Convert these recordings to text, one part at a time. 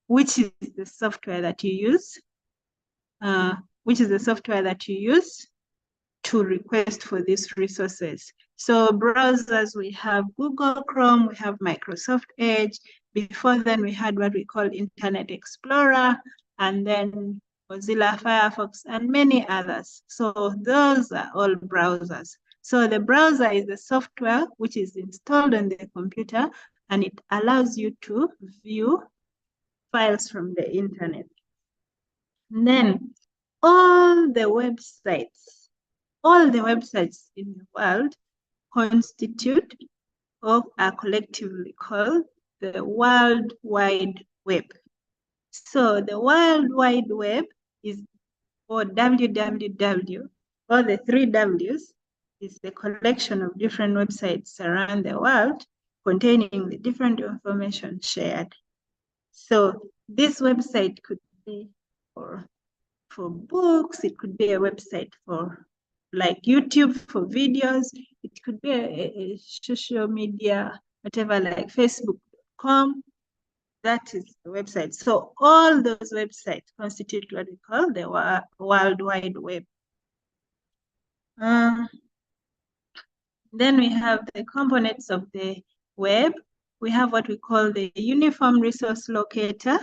which is the software that you use, to request for these resources. So browsers, we have Google Chrome, we have Microsoft Edge. Before then, we had what we call Internet Explorer, and then Mozilla Firefox, and many others. So those are all browsers. So the browser is the software which is installed on the computer, and it allows you to view files from the internet. And then all the websites in the world constitute or are collectively called the World Wide Web. So the World Wide Web is, or WWW, or the 3 Ws, is the collection of different websites around the world containing the different information shared. So this website could be for books, it could be a website for like YouTube for videos, it could be a social media, whatever, like Facebook.com. That is the website. So all those websites constitute what we call the World Wide Web. Then we have the components of the web. We have what we call the Uniform Resource Locator,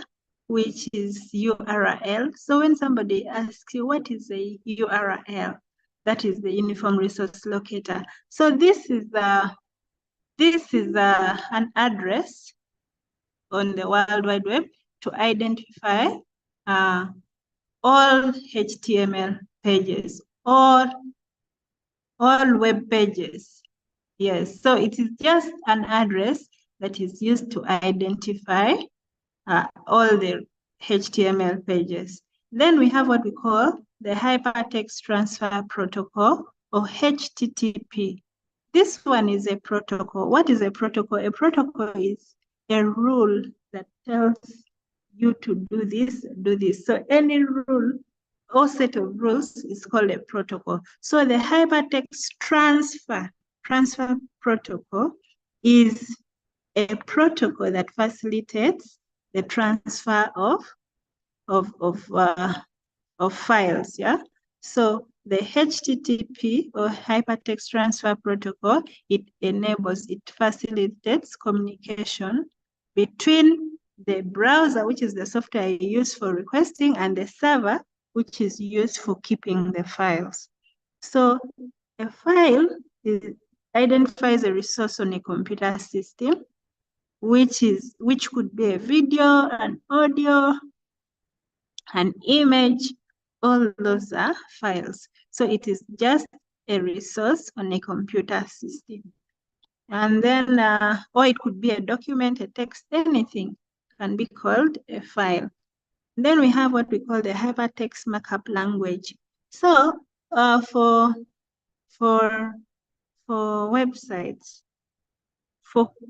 which is URL. So when somebody asks you, what is a URL? That is the Uniform Resource Locator. So this is an address on the World Wide Web to identify all HTML pages, all web pages. Yes, so it is just an address that is used to identify all the HTML pages. Then we have what we call the Hypertext Transfer Protocol, or HTTP. This one is a protocol. What is a protocol? A protocol is a rule that tells you to do this, do this. So any rule or set of rules is called a protocol. So the Hypertext Transfer Protocol is a protocol that facilitates the transfer of files, yeah? So the HTTP, or Hypertext Transfer Protocol, it facilitates communication between the browser, which is the software you use for requesting, and the server, which is used for keeping the files. So a file identifies a resource on a computer system, which could be a video, an audio, an image. All those are files. So it is just a resource on a computer system. And then, or it could be a document, a text, anything can be called a file. Then we have what we call the hypertext markup language. So for websites,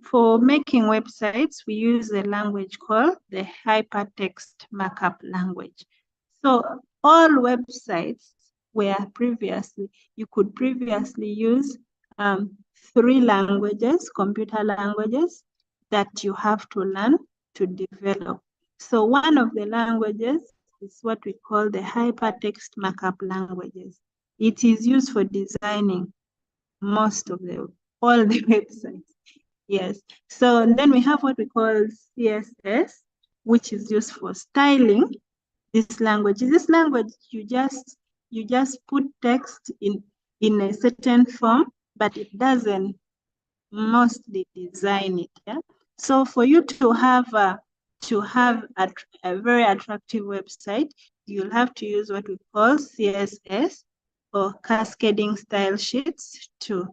for making websites, we use a language called the hypertext markup language. So all websites you could previously use 3 languages, computer languages, that you have to learn to develop. So one of the languages is what we call the hypertext markup languages. It is used for designing most of all the websites. Yes. So then we have what we call CSS, which is used for styling this language. This language, you just put text in a certain form, but it doesn't mostly design it. Yeah. So for you to have a very attractive website, you'll have to use what we call CSS, or cascading style sheets, to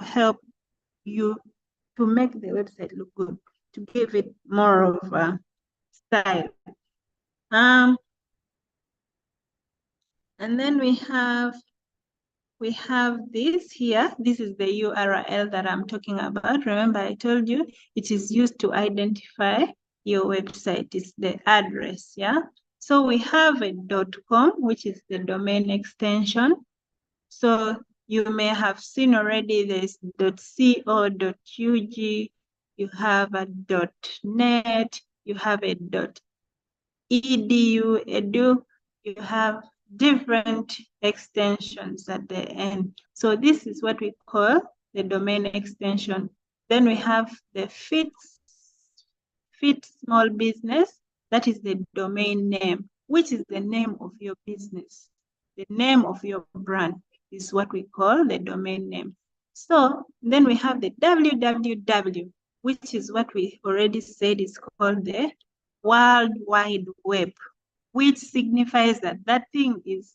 help you to make the website look good, to give it more of a style. And then we have this here. This is the URL that I'm talking about. Remember, I told you it is used to identify your website. It's the address, yeah? So we have a .com, which is the domain extension. So you may have seen already there's .co, .ug, you have a .net, you have a edu, edu, you have different extensions at the end. So this is what we call the domain extension. Then we have the fit small business. That is the domain name, which is the name of your business. The name of your brand is what we call the domain name. So then we have the www, which is what we already said is called the World Wide Web, which signifies that that thing it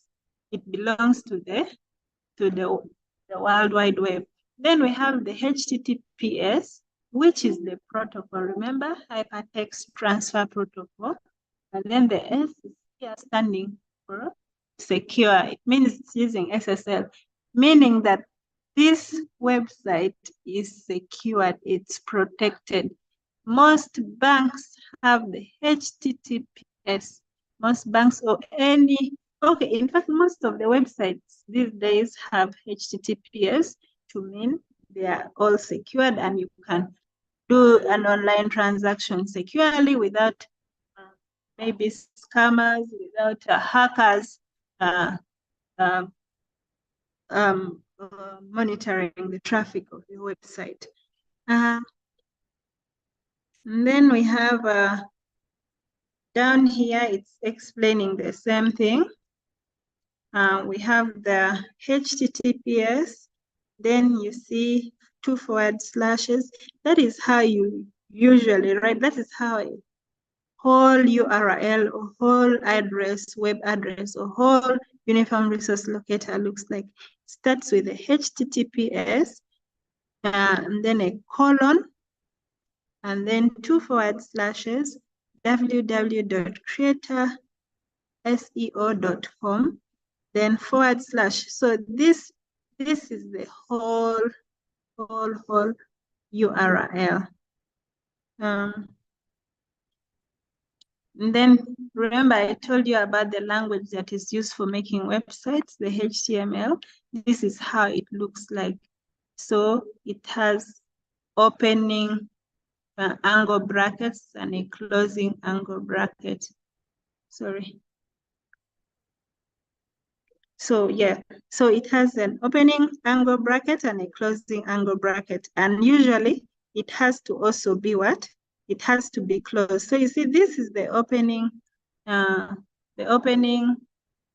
belongs to the World Wide Web. Then we have the HTTPS, which is the protocol. Remember, Hypertext Transfer Protocol. And then the S is here standing for secure. It means it's using SSL, meaning that this website is secured, it's protected. Most banks have the HTTPS. Most banks or any, okay, in fact, most of the websites these days have HTTPS to mean they are all secured and you can do an online transaction securely without maybe scammers, without hackers monitoring the traffic of your website. And then we have down here, it's explaining the same thing. We have the HTTPS, then you see 2 forward slashes. That is how you usually write. That is how a whole URL or whole address, web address, or whole uniform resource locator looks like. It starts with the HTTPS, and then a colon, and then 2 forward slashes, www.creatorseo.com, then forward slash. So this is the whole URL. And then remember I told you about the language that is used for making websites, the HTML. This is how it looks like. So it has opening angle brackets and a closing angle bracket. Sorry. So yeah, so it has an opening angle bracket and a closing angle bracket. And usually it has to also be what? It has to be closed. So you see, this is the opening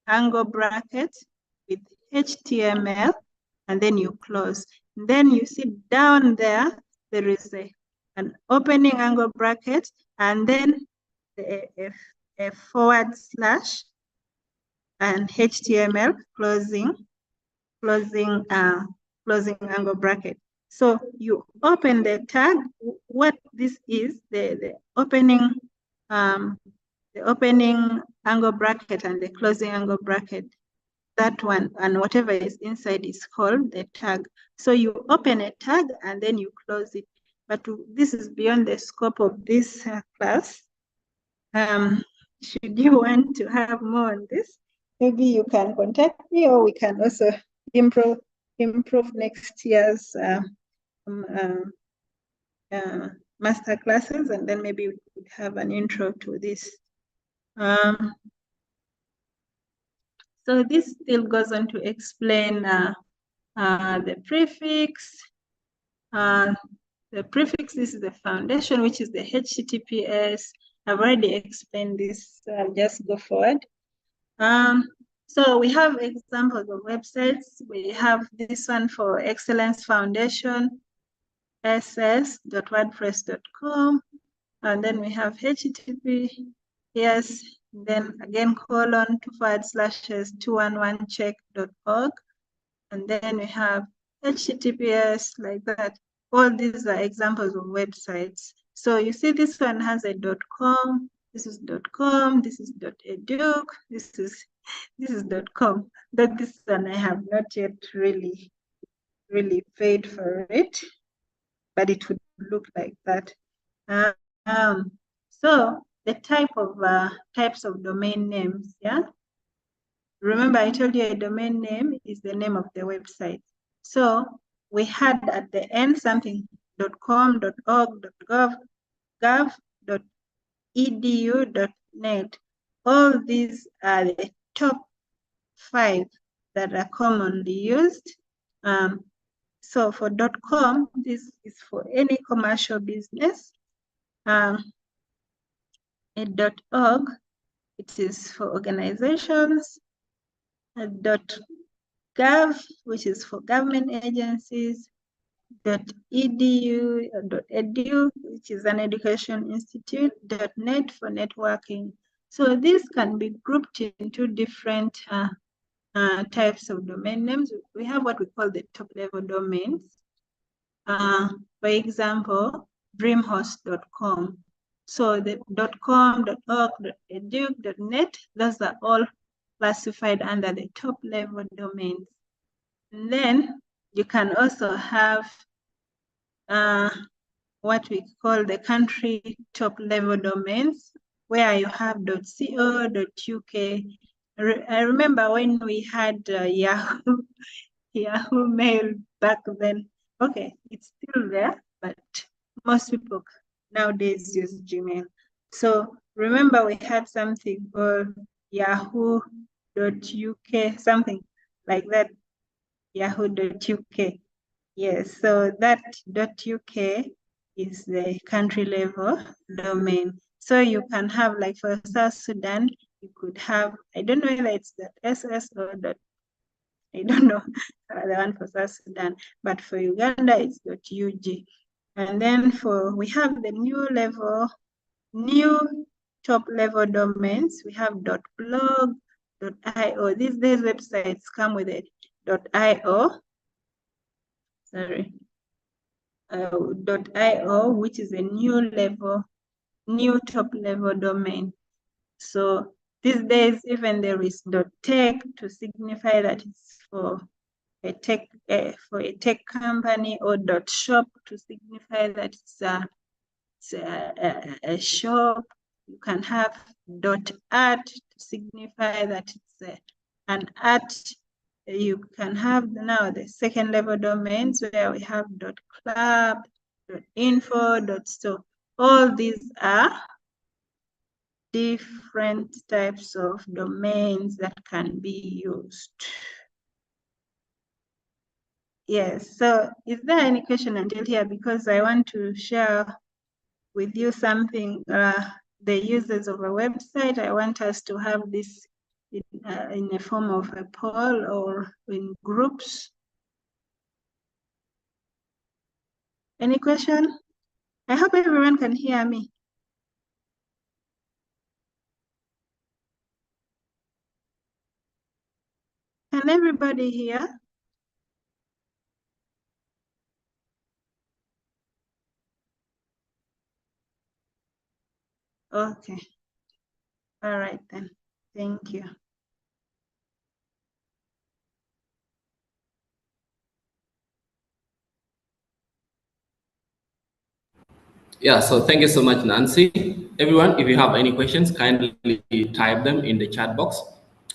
angle bracket with HTML, and then you close. And then you see down there, there is an opening angle bracket, and then a forward slash, and HTML closing angle bracket. So you open the tag. What this is, the opening angle bracket and the closing angle bracket, that one, and whatever is inside is called the tag. So you open a tag and then you close it. But this is beyond the scope of this class. Should you want to have more on this, maybe you can contact me, or we can also improve next year's master classes, and then maybe we could have an intro to this. So this still goes on to explain the prefix. The prefix, this is the foundation, which is the HTTPS. I've already explained this, so I'll just go forward. So we have examples of websites. We have this one for Excellence Foundation, ss.wordpress.com. And then we have HTTPS, then again colon 2/211check.org. And then we have HTTPS, like that. All these are examples of websites. So you see this one has a .com, this is .com, this is .edu, this is .com. But this one I have not yet really paid for it, but it would look like that. So the types of domain names, yeah. Remember, I told you a domain name is the name of the website. So we had at the end something .com, .org, .gov, .edu, .net. all these are the top 5 that are commonly used. So for .com, this is for any commercial business. A .org, it is for organizations. A .gov, which is for government agencies. .edu, .edu, which is an education institute. .net for networking. So these can be grouped into different types of domain names. We have what we call the top level domains. For example, dreamhost.com. So the .com, .org, .edu, .net, those are all classified under the top level domains. And then you can also have what we call the country top level domains, where you have .co, .uk. I remember when we had Yahoo, Yahoo Mail back then. Okay, it's still there, but most people nowadays use Gmail. So remember we had something called yahoo.uk, something like that, yahoo.uk. Yes, so that .uk is the country level domain. So you can have, like for South Sudan, you could have, I don't know whether it's .ss or I don't know the one for South Sudan, but for Uganda it's .ug. And then we have the new top level domains. We have .blog, .io. These websites come with it. .io, sorry, .io, which is a new top level domain. So these days, even there is .tech to signify that it's for a tech company, or .shop to signify that it's a shop. You can have .art to signify that it's an art. You can have now the second level domains where we have .club, .info, .store. All these are different types of domains that can be used. Yes, so is there any question until here? Because I want to share with you something, the users of a website. I want us to have this in a form of a poll or in groups. Any question? I hope everyone can hear me. Can everybody hear? Okay. All right then. Thank you. Yeah, so thank you so much, Nancy. Everyone, if you have any questions, kindly type them in the chat box.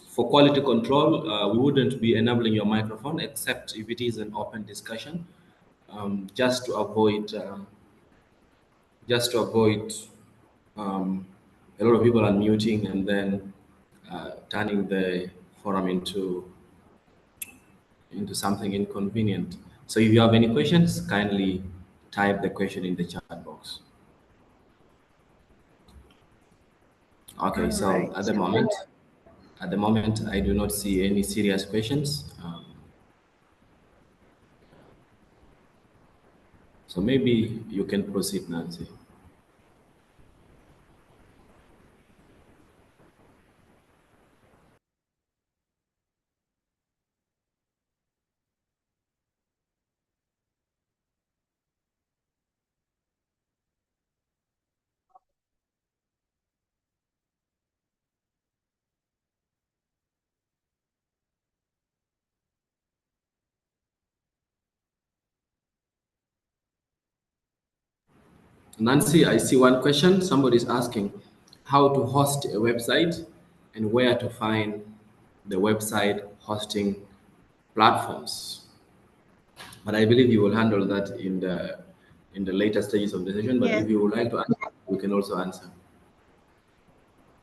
For quality control, we wouldn't be enabling your microphone except if it is an open discussion, just to avoid a lot of people unmuting and then turning the forum into something inconvenient. So if you have any questions, kindly type the question in the chat box. Okay, so right. at the moment, I do not see any serious questions. So maybe you can proceed, Nancy. Nancy, I see one question. Somebody is asking how to host a website and where to find the website hosting platforms. But I believe you will handle that in the later stages of the session. But Yes. if you would like to answer, we can also answer.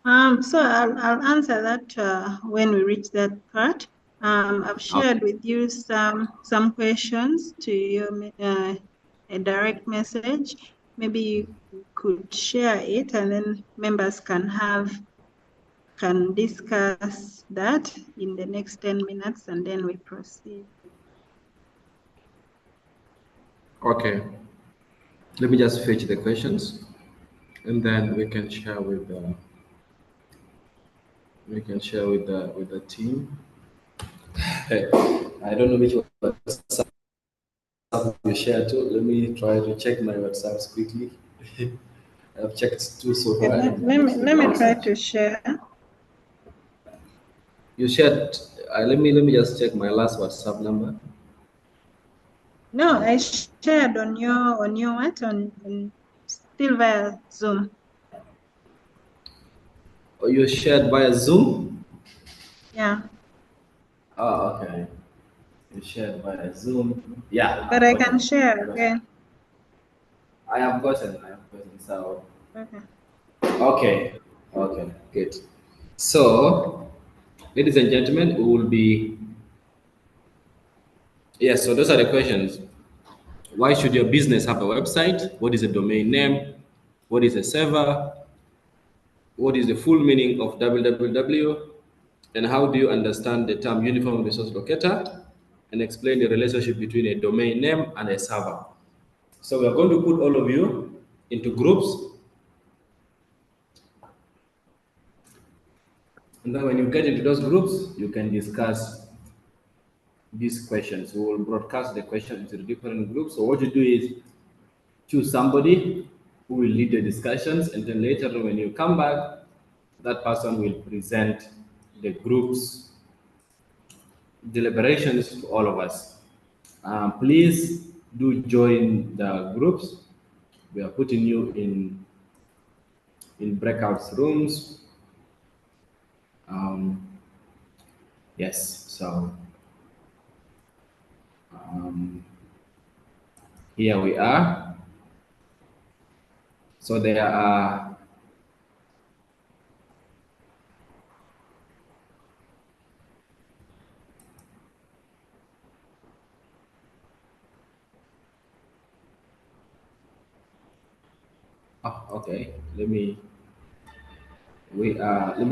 So I'll answer that when we reach that part. I've shared with you some questions to you, a direct message. Maybe you could share it, and then members can discuss that in the next 10 minutes, and then we proceed. Okay. Let me just fetch the questions, and then we can share with the team. I don't know which WhatsApp you share to. Let me try to check my WhatsApps quickly. I've checked two so Okay, far, let, and let me still let no me try answer. to share. You shared. Let me just check my last WhatsApp number. No, I shared on your what on still via Zoom. Oh, you shared via Zoom. Yeah, Oh, okay. You shared via Zoom. Yeah, but I've I gotten can it. share I've gotten it. again. I have gotten. I have gotten. So Okay. okay, okay, good. So, ladies and gentlemen, we will be yes. So those are the questions. Why should your business have a website? What is a domain name? What is a server? What is the full meaning of www? And how do you understand the term uniform resource locator? And explain the relationship between a domain name and a server. So we are going to put all of you into groups. And then when you get into those groups, you can discuss these questions. We will broadcast the question into the different groups. So what you do is choose somebody who will lead the discussions, and then later when you come back, that person will present the group's deliberations to all of us. Please do join the groups. We are putting you in breakout rooms. Um, yes, so um, here we are. So there are okay. Let me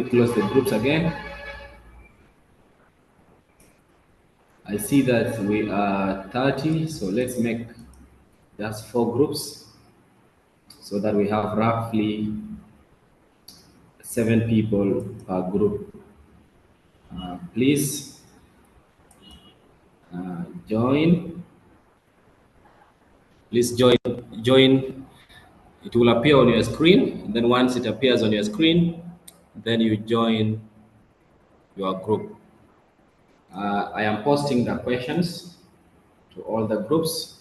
close the groups again. I see that we are 30, so let's make just four groups so that we have roughly 7 people per group. Please join. Please join. It will appear on your screen. And then once it appears on your screen, then you join your group. I am posting the questions to all the groups.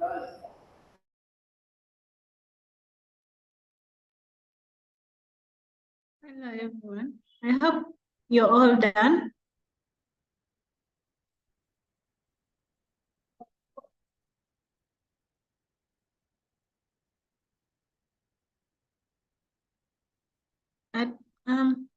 Hello, everyone. I hope you're all done. I, um,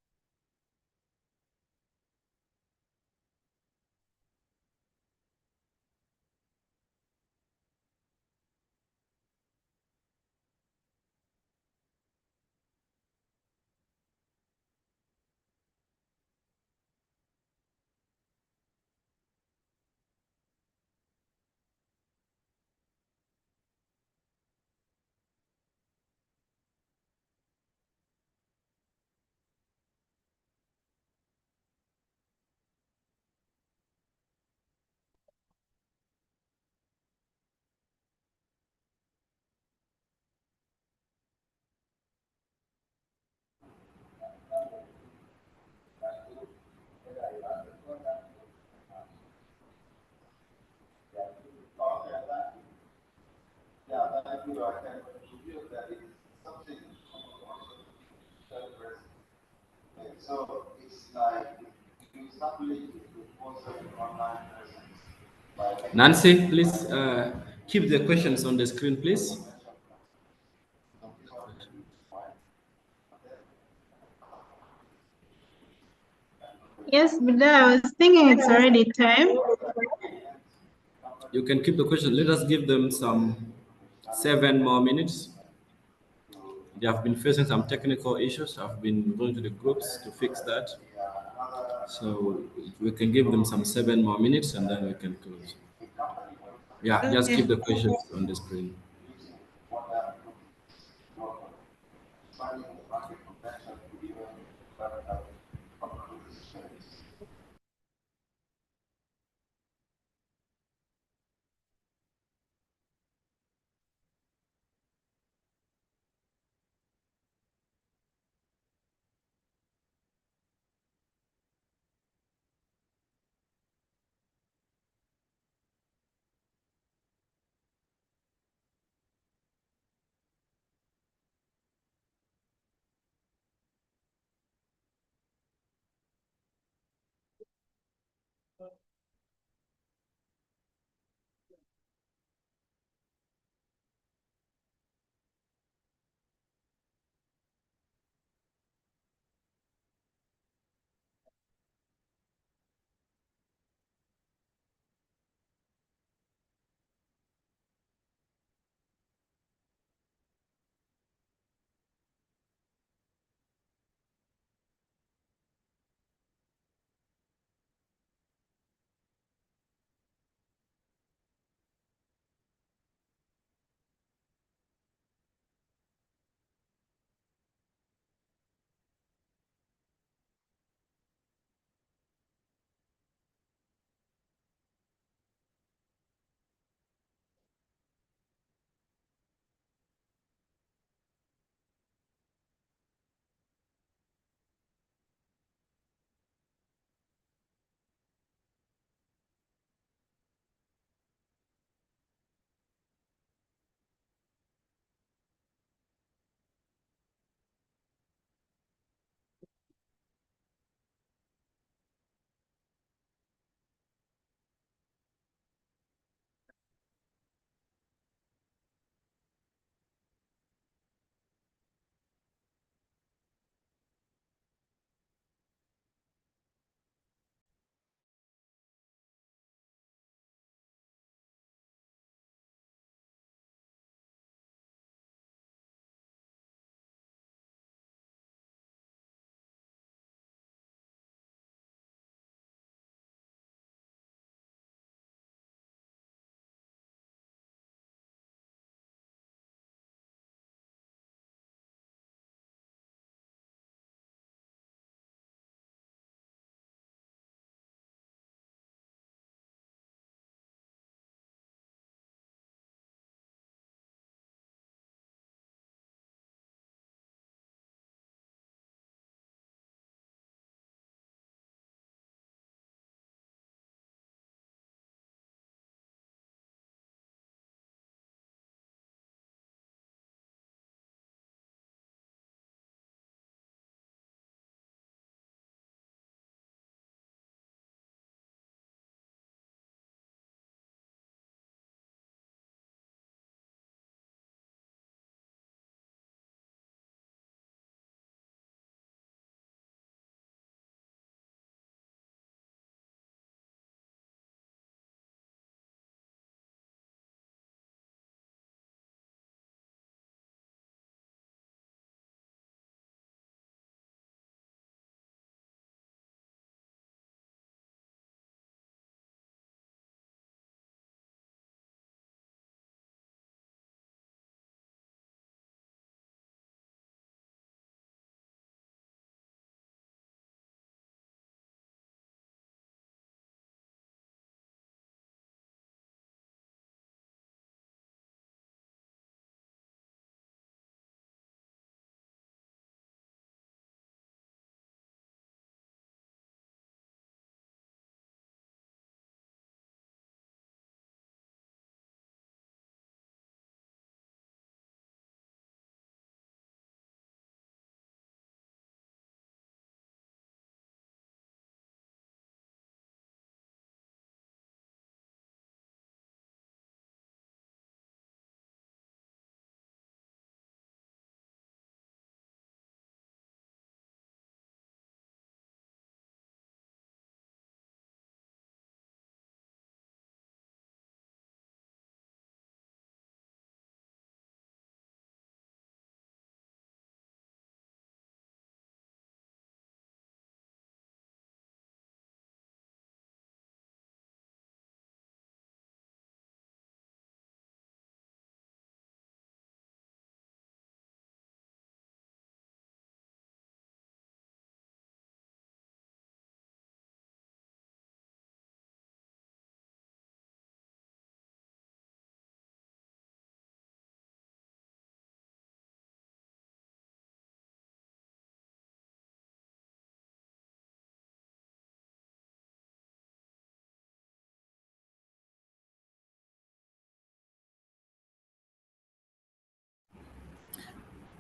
Nancy, please keep the questions on the screen, please. yes, but I was thinking it's already time. You can keep the question. Let us give them some 7 more minutes. They have been facing some technical issues. I've been going to the groups to fix that. So we can give them some 7 more minutes and then we can close. Yeah, just Okay. keep the questions on the screen.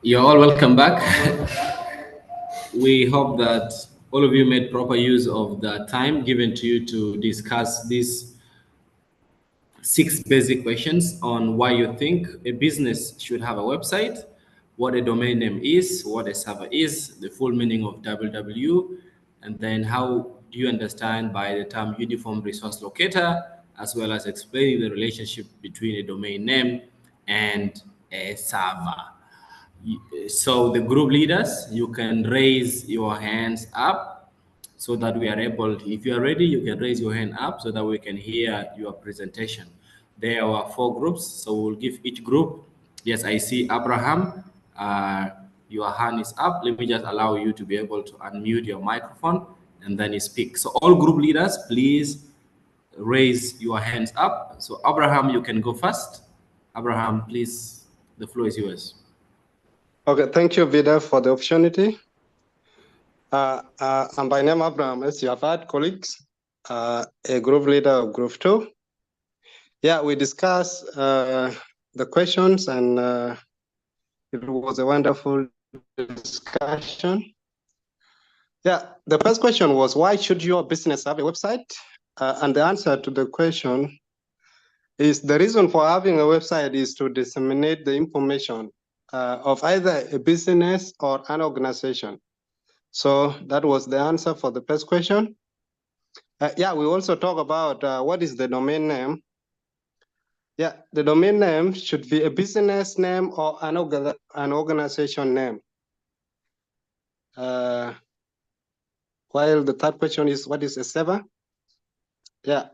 You're all welcome back. We hope that all of you made proper use of the time given to you to discuss these 6 basic questions on why you think a business should have a website, what a domain name is, what a server is, the full meaning of www, and then how do you understand by the term uniform resource locator, as well as explaining the relationship between a domain name and a server. So the group leaders, you can raise your hands up so that we are able, if you are ready, you can raise your hand up so that we can hear your presentation. There are 4 groups, so we'll give each group. Yes, I see Abraham. Your hand is up. Let me just allow you to be able to unmute your microphone and then you speak. So all group leaders, please raise your hands up. So Abraham, you can go first. Abraham, please, the floor is yours. Okay, thank you, Vida, for the opportunity. I'm by name Abraham, as you have heard, colleagues, a group leader of Group 2. Yeah, we discussed the questions and it was a wonderful discussion. Yeah, the first question was, why should your business have a website? And the answer to the question is the reason for having a website is to disseminate the information of either a business or an organization. So that was the answer for the first question. Yeah, we also talk about what is the domain name. Yeah, the domain name should be a business name or an organization name. While the third question is, what is a server? Yeah,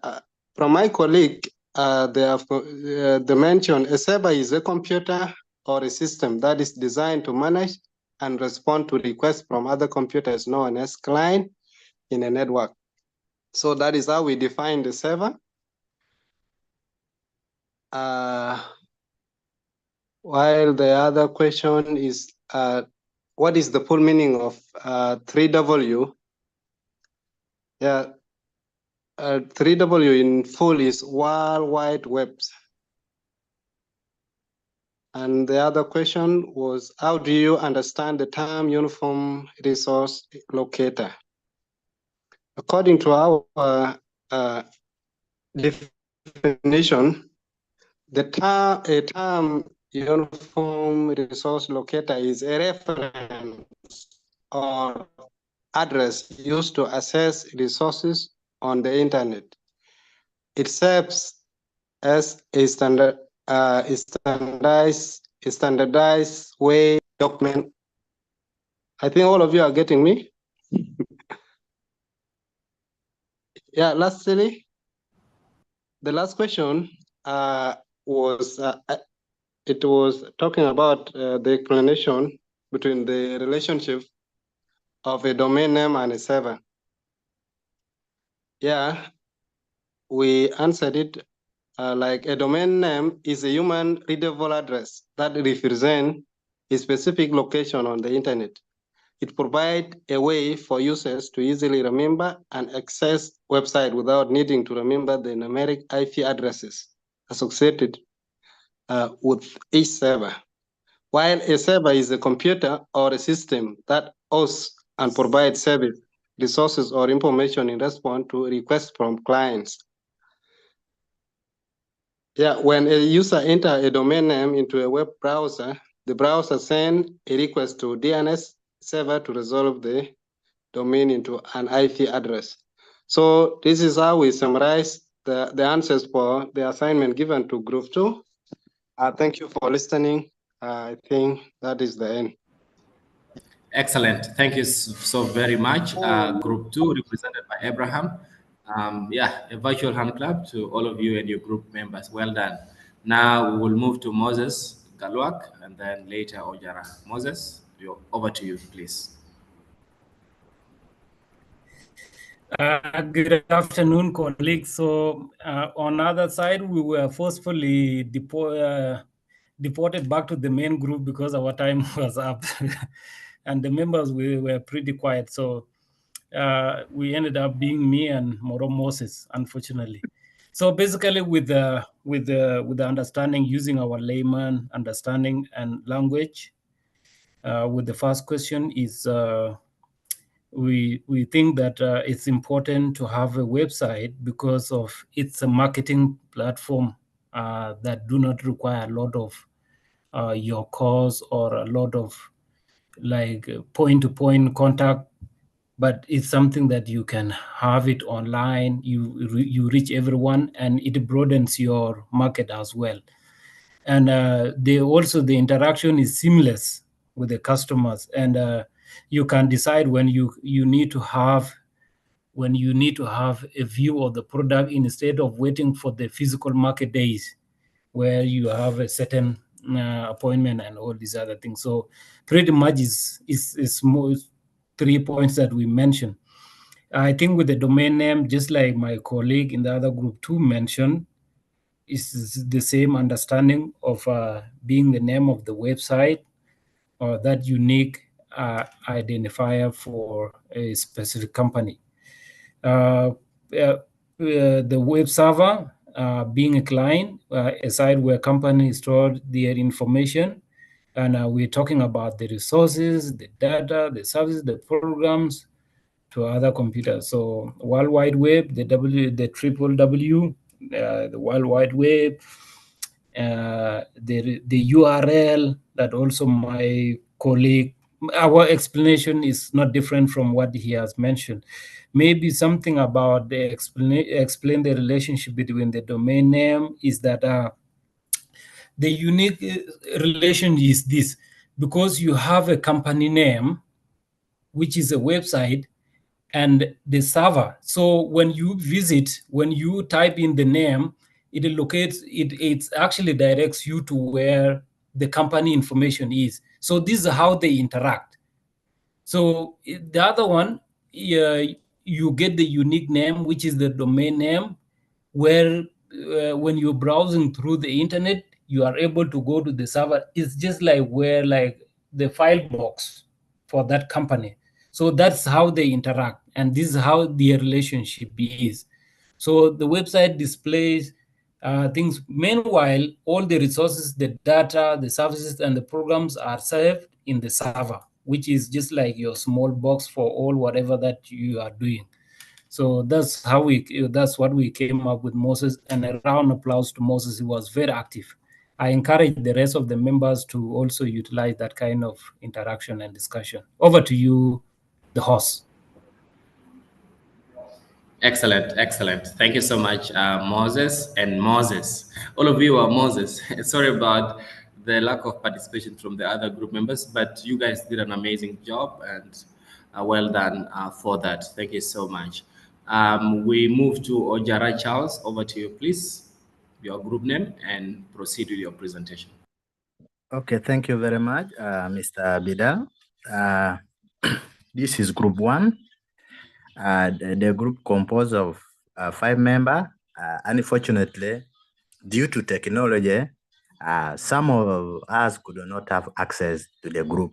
from my colleague, they mentioned a server is a computer or a system that is designed to manage and respond to requests from other computers known as client in a network. So that is how we define the server. While the other question is, what is the full meaning of 3W? Yeah, 3W in full is World Wide Web. And the other question was, how do you understand the term uniform resource locator? According to our definition, a term uniform resource locator is a reference or address used to access resources on the internet. It serves as a standardized way document. I think all of you are getting me. Yeah, lastly, the last question was it was talking about the explanation between the relationship of a domain name and a server. Yeah, we answered it like a domain name is a human readable address that represents a specific location on the internet. It provides a way for users to easily remember and access website without needing to remember the numeric IP addresses associated with each server. While a server is a computer or a system that hosts and provides service, resources, or information in response to requests from clients. Yeah, when a user enters a domain name into a web browser, the browser sends a request to DNS server to resolve the domain into an IP address. So this is how we summarize the answers for the assignment given to Group 2. Thank you for listening. I think that is the end. Excellent. Thank you so very much. Group 2, represented by Abraham. Yeah, a virtual hand clap to all of you and your group members. Well done. Now we will move to Moses Galwak and then later Ojara. Moses, over to you, please. Good afternoon, colleagues. So on the other side, we were forcefully deported back to the main group because our time was up. And the members were pretty quiet. So we ended up being me and Moro Moses, unfortunately. So basically with the understanding, using our layman understanding and language, with the first question is we think that it's important to have a website because of it's a marketing platform that do not require a lot of your calls or a lot of like point-to-point contact, but it's something that you can have it online. You reach everyone, and it broadens your market as well. And the interaction is seamless with the customers, and you can decide when you need to have a view of the product instead of waiting for the physical market days where you have a certain appointment and all these other things. So pretty much is more 3 points that we mentioned. I think with the domain name, just like my colleague in the other group too mentioned, is the same understanding of being the name of the website or that unique identifier for a specific company. The web server being a client, a site where companies store their information, and we're talking about the resources, the data, the services, the programs to other computers. So World Wide Web, the triple W, the World Wide Web, the URL that also my colleague, our explanation is not different from what he has mentioned. Maybe something about the explain the relationship between the domain name is that the unique relation is this, because you have a company name, which is a website, and the server. So when you type in the name, it actually directs you to where the company information is. So this is how they interact. So the other one, you get the unique name, which is the domain name, where when you're browsing through the internet, you are able to go to the server. It's just like where like the file box for that company. So that's how they interact, and this is how their relationship is. So the website displays things. Meanwhile, all the resources, the data, the services, and the programs are saved in the server, which is just like your small box for all whatever that you are doing. So that's what we came up with Moses, and a round of applause to Moses. He was very active. I encourage the rest of the members to also utilize that kind of interaction and discussion. Over to you, the host. Excellent, excellent. Thank you so much, Moses and Moses. All of you are Moses. Sorry about the lack of participation from the other group members, but you guys did an amazing job, and well done for that. Thank you so much. We move to Ojara Charles. Over to you, please. Your group name and proceed with your presentation. Okay, thank you very much, Mr. Bida. This is Group 1. The group composed of 5 members. Unfortunately, due to technology, some of us could not have access to the group.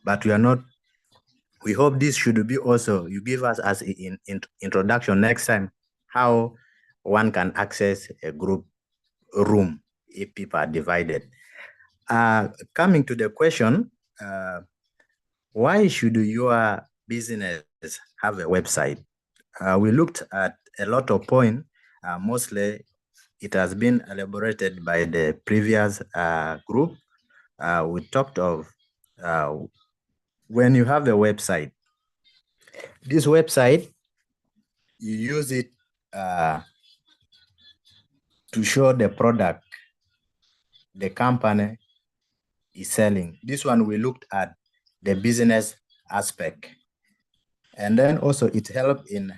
But we hope this should be also, you give us as an introduction next time, how one can access a group room if people are divided. Coming to the question, why should your business have a website? We looked at a lot of points. Mostly, it has been elaborated by the previous group. We talked of when you have a website. This website, you use it to show the product the company is selling. This one, we looked at the business aspect. And then also it helps in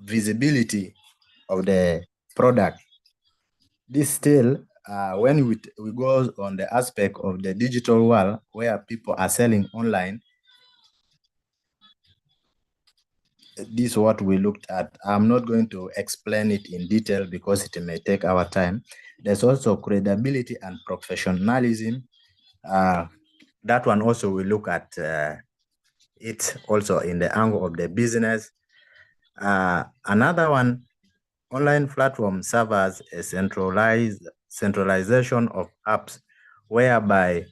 visibility of the product. This still, when we go on the aspect of the digital world where people are selling online, this is what we looked at. I'm not going to explain it in detail because it may take our time. There's also credibility and professionalism. That one also we look at it also in the angle of the business. Another one, online platform serves as a centralization of apps whereby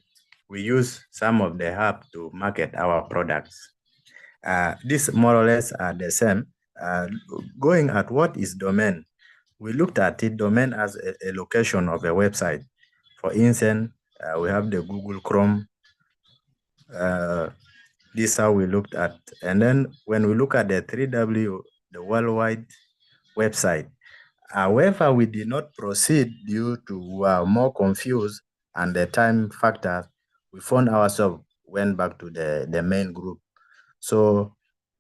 we use some of the hub to market our products. These more or less are the same. Going at what is domain, we looked at it domain as a location of a website. For instance, we have the Google Chrome. This is how we looked at. And then when we look at the 3W, the worldwide website, however, we did not proceed due to more confused and the time factor. We found ourselves went back to the main group. So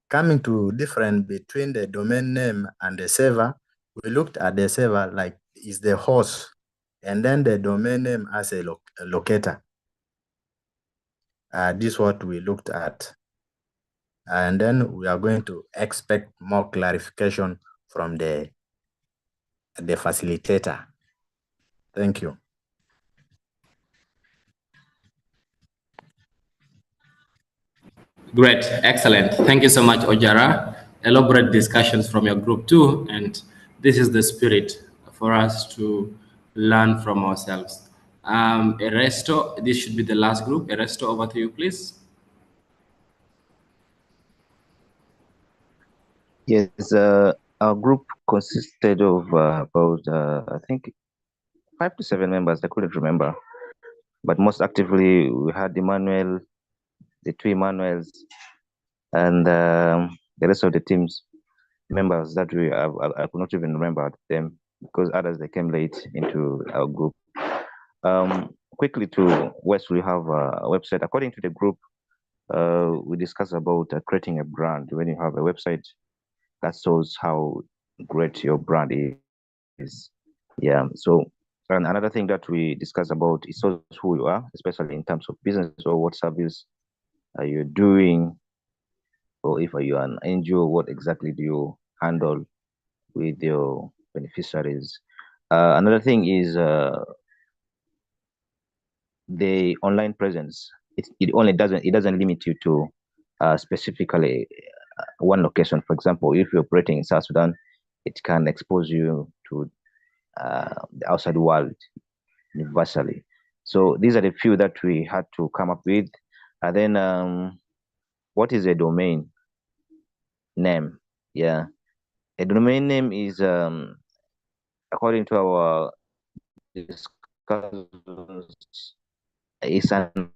coming to difference between the domain name and the server, we looked at the server like is the host, and then the domain name as a locator. This is what we looked at. And then we are going to expect more clarification from the facilitator. Thank you. Great, excellent. Thank you so much, Ojara. Elaborate discussions from your group too, and this is the spirit for us to learn from ourselves. Eresto, this should be the last group. Eresto, over to you, please. Yes, our group consisted of about, I think, 5 to 7 members. I couldn't remember. But most actively, we had Emmanuel, the 2 Emmanuels, and the rest of the teams members that I could not even remember them because others, they came late into our group. Quickly to West, we have a website. According to the group, we discussed about creating a brand. When you have a website, that shows how great your brand is. Yeah. So, and another thing that we discussed about is shows who you are, especially in terms of business or what service are you doing, or if you are an NGO, what exactly do you handle with your beneficiaries. Another thing is the online presence. It doesn't limit you to specifically one location. For example, if you're operating in South Sudan, it can expose you to the outside world universally. So these are the few that we had to come up with. And then what is a domain name? Yeah, a domain name is according to our discussions, it's an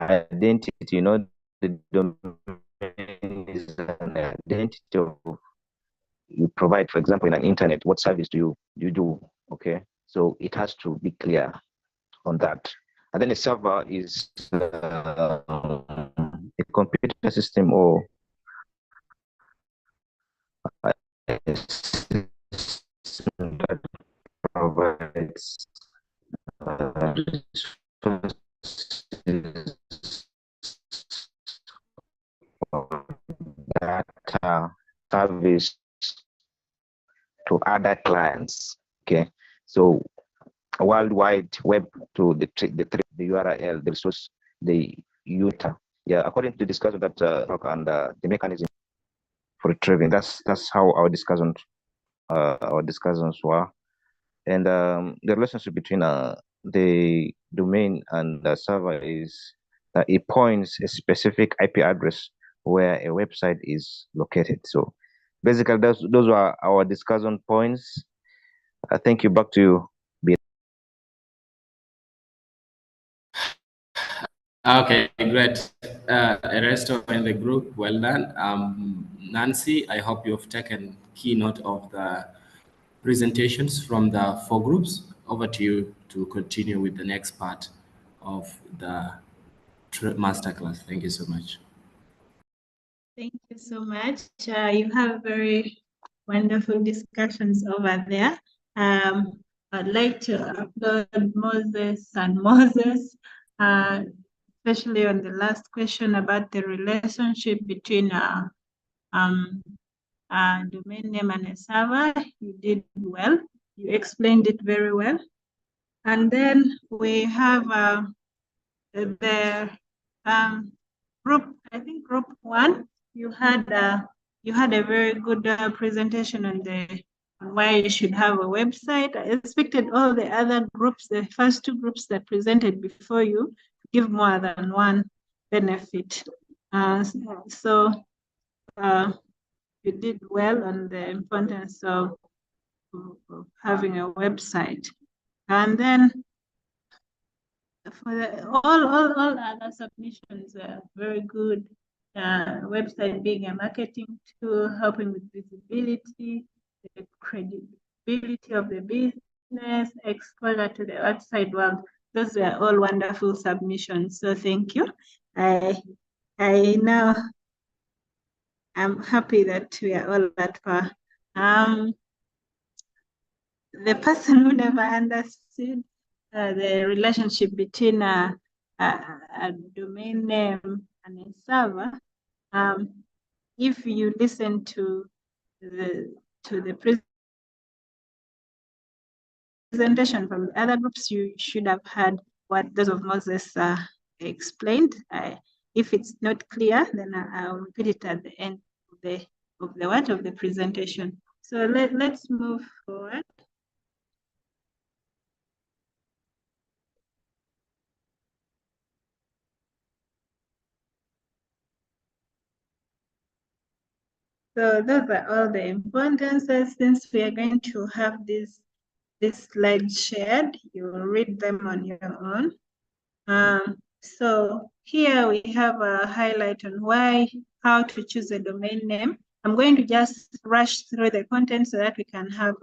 identity. You know, the domain is an identity of you provide. For example, in an internet, what service do you do? Okay, so it has to be clear on that. And then a server is a computer system or a system that provides data service to other clients. Okay, so a worldwide web to the URL, the resource, the user. Yeah, according to the discussion that and the mechanism for retrieving. That's how our discussions were, and the relationship between the domain and the server is that it points a specific IP address where a website is located. So basically, those were our discussion points. Thank you. Back to you. Okay, great. Ernesto and the group, well done. Nancy, I hope you've taken keynote of the presentations from the 4 groups. Over to you to continue with the next part of the masterclass. Thank you so much. Thank you so much. You have very wonderful discussions over there. I'd like to applaud Moses and Moses, especially on the last question about the relationship between domain name and a server. You did well. You explained it very well. And then we have the group, I think group 1, you had a very good presentation on the why you should have a website. I expected all the other groups, the first two groups that presented before you, give more than one benefit. So you did well on the importance of having a website. And then for all other submissions are very good. Website being a marketing tool, helping with visibility, the credibility of the business, exposure to the outside world. Those were all wonderful submissions. So thank you. I now I'm happy that we are all at par. The person who never understood the relationship between a domain name and a server, if you listen to the presentation from the other groups, you should have heard what those of Moses explained. If it's not clear, then I'll repeat it at the end of the presentation. So let's move forward. So those are all the importances. Since we are going to have this slide shared, you will read them on your own. So here we have a highlight on how to choose a domain name. I'm going to just rush through the content so that we can have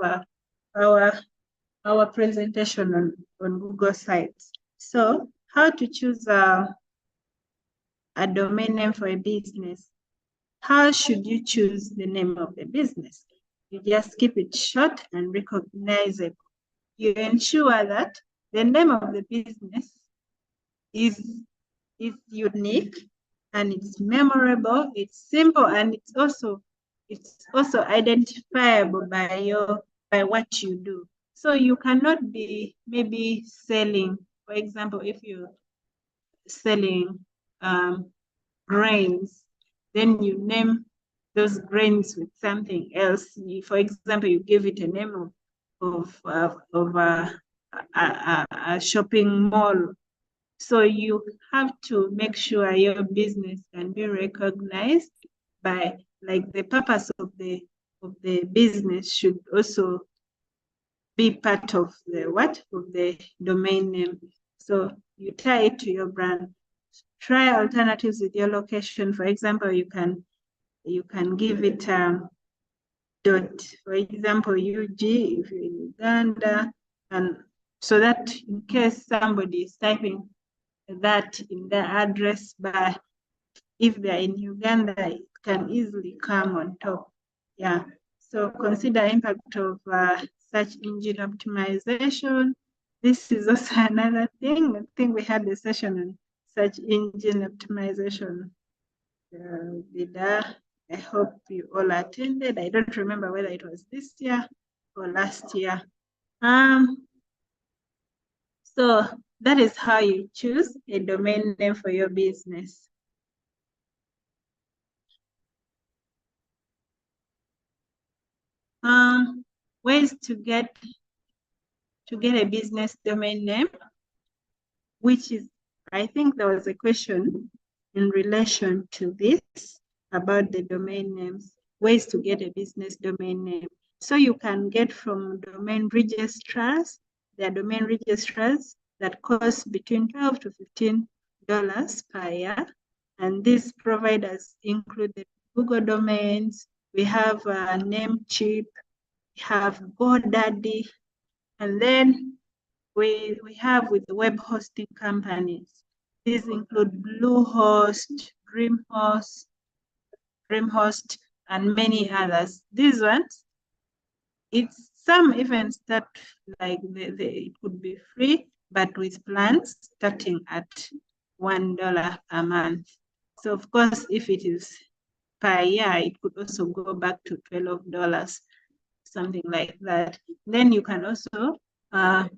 our presentation on Google Sites. So how to choose a domain name for a business. How should you choose the name of the business? You just keep it short and recognizable. You ensure that the name of the business is unique and it's memorable, it's simple, and it's also identifiable by what you do. So you cannot be maybe selling, for example, if you're selling grains, then you name those grains with something else. For example, you give it a name of a shopping mall. So you have to make sure your business can be recognized by, like, the purpose of the business should also be part of the domain name. So you tie it to your brand. Try alternatives with your location. For example, you can give it dot, for example, UG if you're in Uganda, and so that in case somebody is typing that in their address bar, if they're in Uganda, it can easily come on top. Yeah. So consider impact of search engine optimization. This is also another thing. I think we had a session on search engine optimization. I hope you all attended. I don't remember whether it was this year or last year. So that is how you choose a domain name for your business. Ways to get a business domain name, which is, I think there was a question in relation to this about the domain names, ways to get a business domain name. So you can get from domain registrars. There are domain registrars that cost between $12 to $15 per year. And these providers include the Google domains. We have Namecheap, we have GoDaddy, and then we have with the web hosting companies. These include Bluehost, DreamHost, and many others. These ones, some even start like it could be free, but with plans starting at $1 per month. So of course, if it is per year, it could also go back to $12, something like that. Then you can also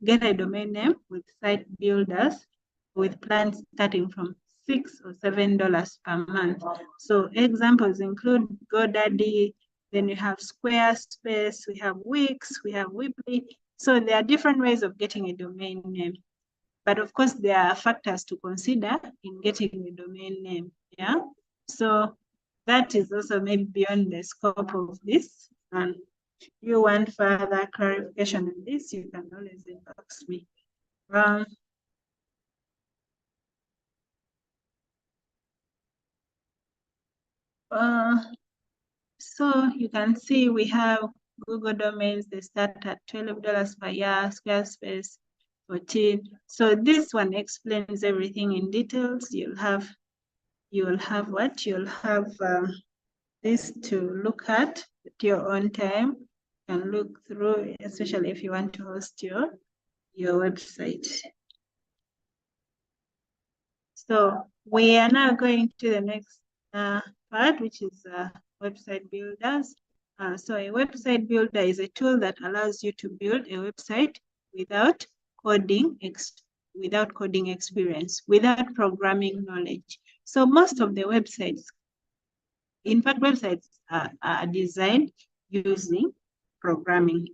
get a domain name with site builders with plans starting from $6 or $7 per month. So examples include GoDaddy, then you have Squarespace, we have Wix, we have Weebly. So there are different ways of getting a domain name. But of course, there are factors to consider in getting a domain name. Yeah. So that is also maybe beyond the scope of this. And if you want further clarification on this, you can always inbox me. So you can see we have Google domains, they start at $12 per year, Squarespace 14. So this one explains everything in details. You'll have what? You'll have this to look at your own time. You can look through, especially if you want to host your website. So we are now going to the next part, which is website builders. So a website builder is a tool that allows you to build a website without coding experience, without programming knowledge. So most of the websites, in fact, websites are designed using programming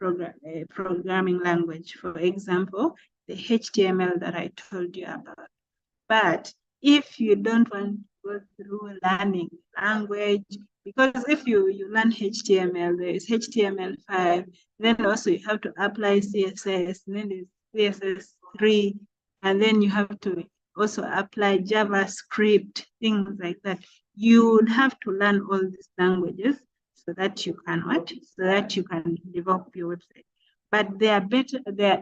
language. For example, the HTML that I told you about. But if you don't want to go through learning language, because if you learn HTML, there is HTML5, then also you have to apply CSS, and then there's CSS3, and then you have to also apply JavaScript, things like that. You would have to learn all these languages so that you can So that you can develop your website. But there are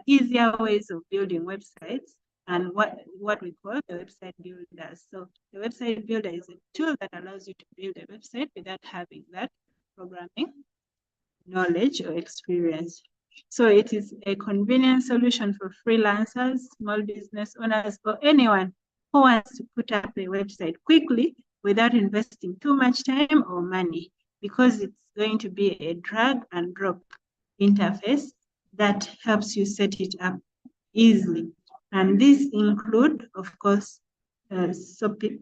easier ways of building websites, and what we call the website builders. So the website builder is a tool that allows you to build a website without having that programming knowledge or experience. So it is a convenient solution for freelancers, small business owners, or anyone who wants to put up a website quickly without investing too much time or money, because it's going to be a drag and drop interface that helps you set it up easily. And these include, of course, Shopify,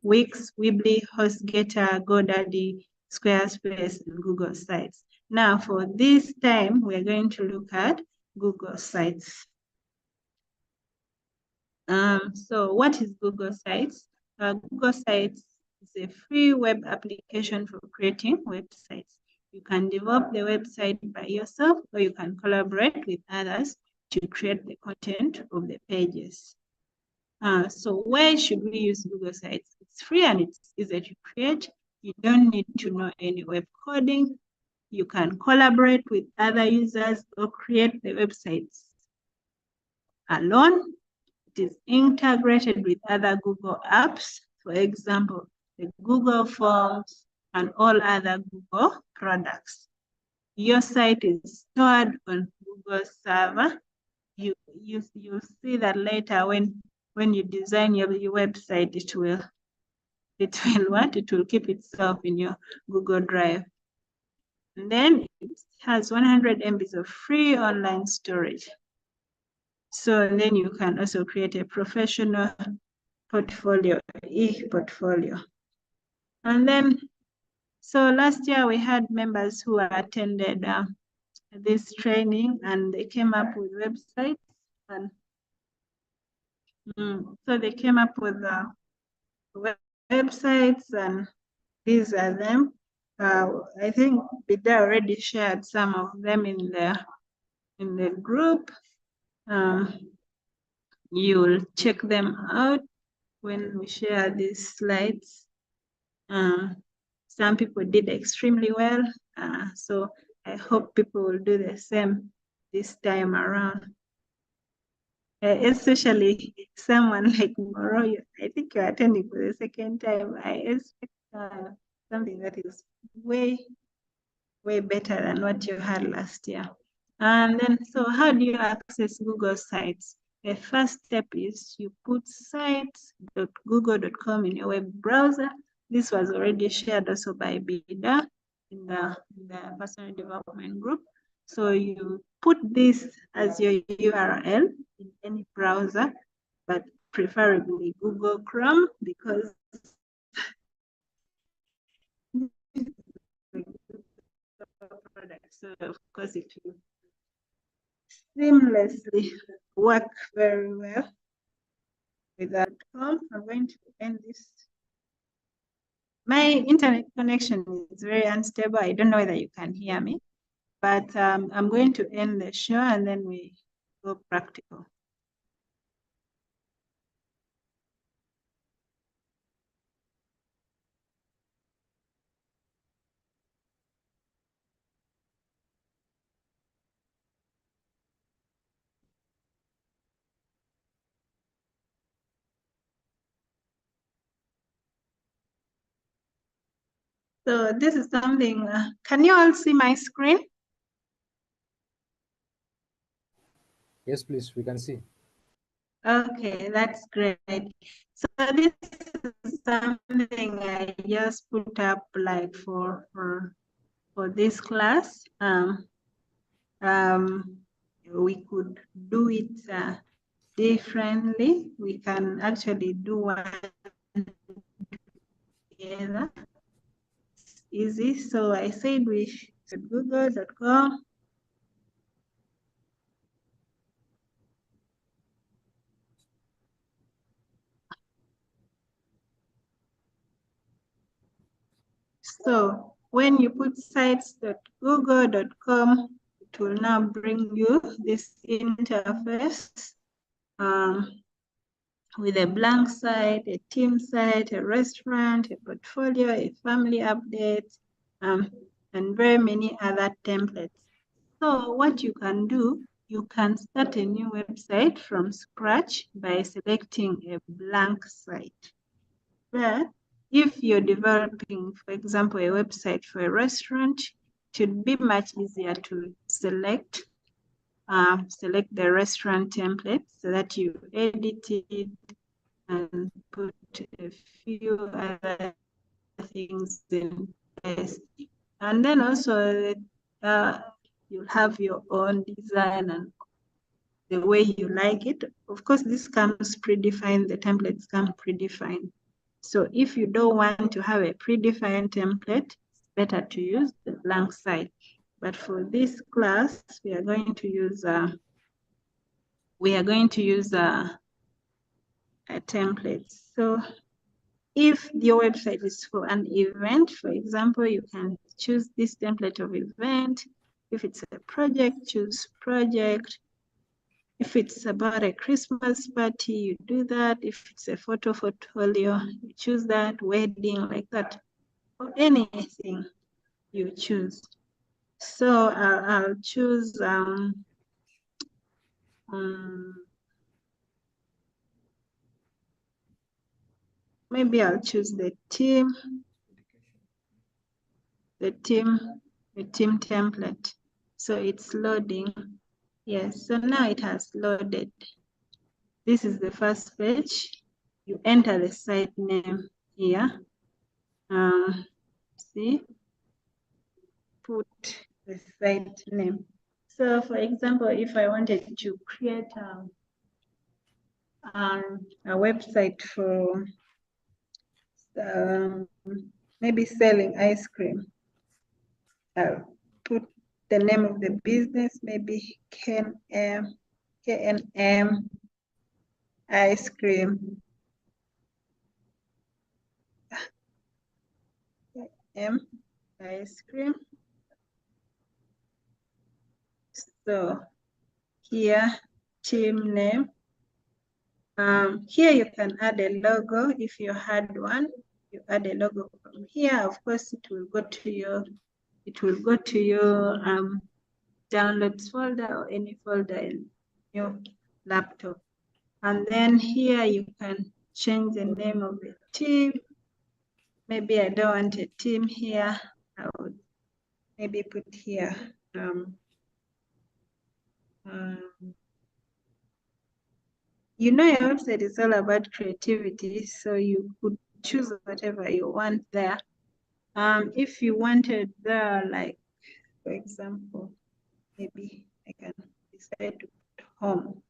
Wix, Weebly, HostGator, GoDaddy, Squarespace, and Google Sites. Now, for this time, we're going to look at Google Sites. So what is Google Sites? Google Sites is a free web application for creating websites. You can develop the website by yourself, or you can collaborate with others to create the content of the pages. So why should we use Google Sites? It's free and it's easy to create. You don't need to know any web coding. You can collaborate with other users or create the websites alone. It is integrated with other Google apps, for example, the Google Forms and all other Google products. Your site is stored on Google server. You see that later when you design your website, it will keep itself in your Google Drive. And then it has 100 MB of free online storage. So then you can also create a professional portfolio, e-portfolio. And then, so last year we had members who attended this training, and they came up with websites. And so they came up with websites, and these are them. I think Bida already shared some of them in the group. You'll check them out when we share these slides. Some people did extremely well, so I hope people will do the same this time around. Especially someone like Moro, I think you're attending for the second time. I expect something that is way better than what you had last year. And then, so how do you access Google Sites? The first step is you put sites.google.com in your web browser. This was already shared also by Bida in the personal development group. So you put this as your URL in any browser, but preferably Google Chrome, because So of course it will seamlessly work very well with that. I'm going to end this. My internet connection is very unstable. I don't know whether you can hear me, but I'm going to end the show and then we go practical. So this is something, can you all see my screen? Yes, please, we can see. Okay, that's great. So this is something I just put up like for this class. We could do it differently. We can actually do one together. It's easy. So I said we should google.com. So when you put sites.google.com, it will now bring you this interface with a blank site, a team site, a restaurant, a portfolio, a family update, and very many other templates. So what you can do, you can start a new website from scratch by selecting a blank site. But if you're developing, for example, a website for a restaurant, it would be much easier to select the restaurant template so that you edit it and put a few other things in place. And then also you'll have your own design and the way you like it. Of course, this comes predefined, the templates come predefined. So if you don't want to have a predefined template, it's better to use the blank site. But for this class, we are going to use a template. So if your website is for an event, for example, you can choose this template of event. If it's a project, choose project. If it's about a Christmas party, you do that. If it's a portfolio, you choose that. Wedding, like that, or anything you choose. So I'll choose maybe I'll choose the team template. So it's loading. Yes, so now it has loaded. This is the first page. You enter the site name here. See, put the site name. So for example, if I wanted to create a website for maybe selling ice cream, I'll put the name of the business, maybe K&M ice cream. K&M ice cream. So here, team name. Here you can add a logo if you had one. You add a logo from here. Of course, it will go to your downloads folder or any folder in your laptop. And then here you can change the name of the team. Maybe I don't want a team here. I would maybe put here you know, your website is all about creativity, so you could choose whatever you want there. If you wanted there, like, for example, maybe I can decide to put home.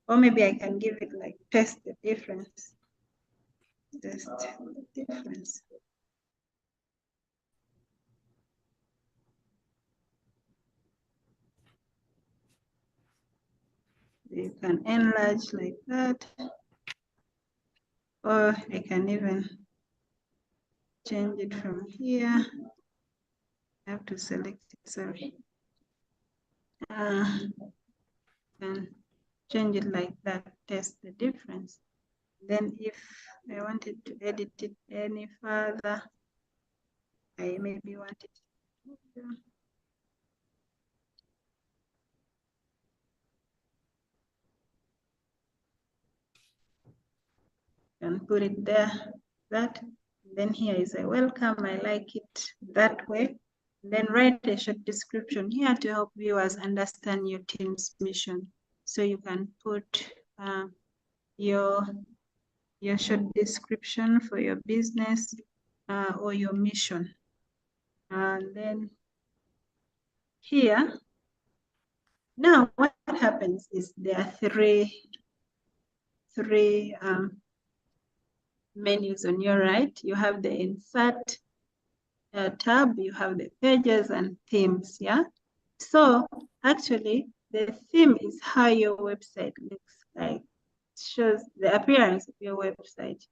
Or maybe I can give it like test the difference. Test the difference. you can enlarge like that, or I can even change it from here. I have to select it, sorry. And change it like that, test the difference. Then if I wanted to edit it any further, I maybe want it and put it there, that. Then here is a welcome, I like it that way. Then write a short description here to help viewers understand your team's mission. So you can put your short description for your business or your mission. And then here, now what happens is there are three menus on your right. You have the insert tab, you have the pages and themes, yeah? So actually the theme is how your website looks like. It shows the appearance of your website.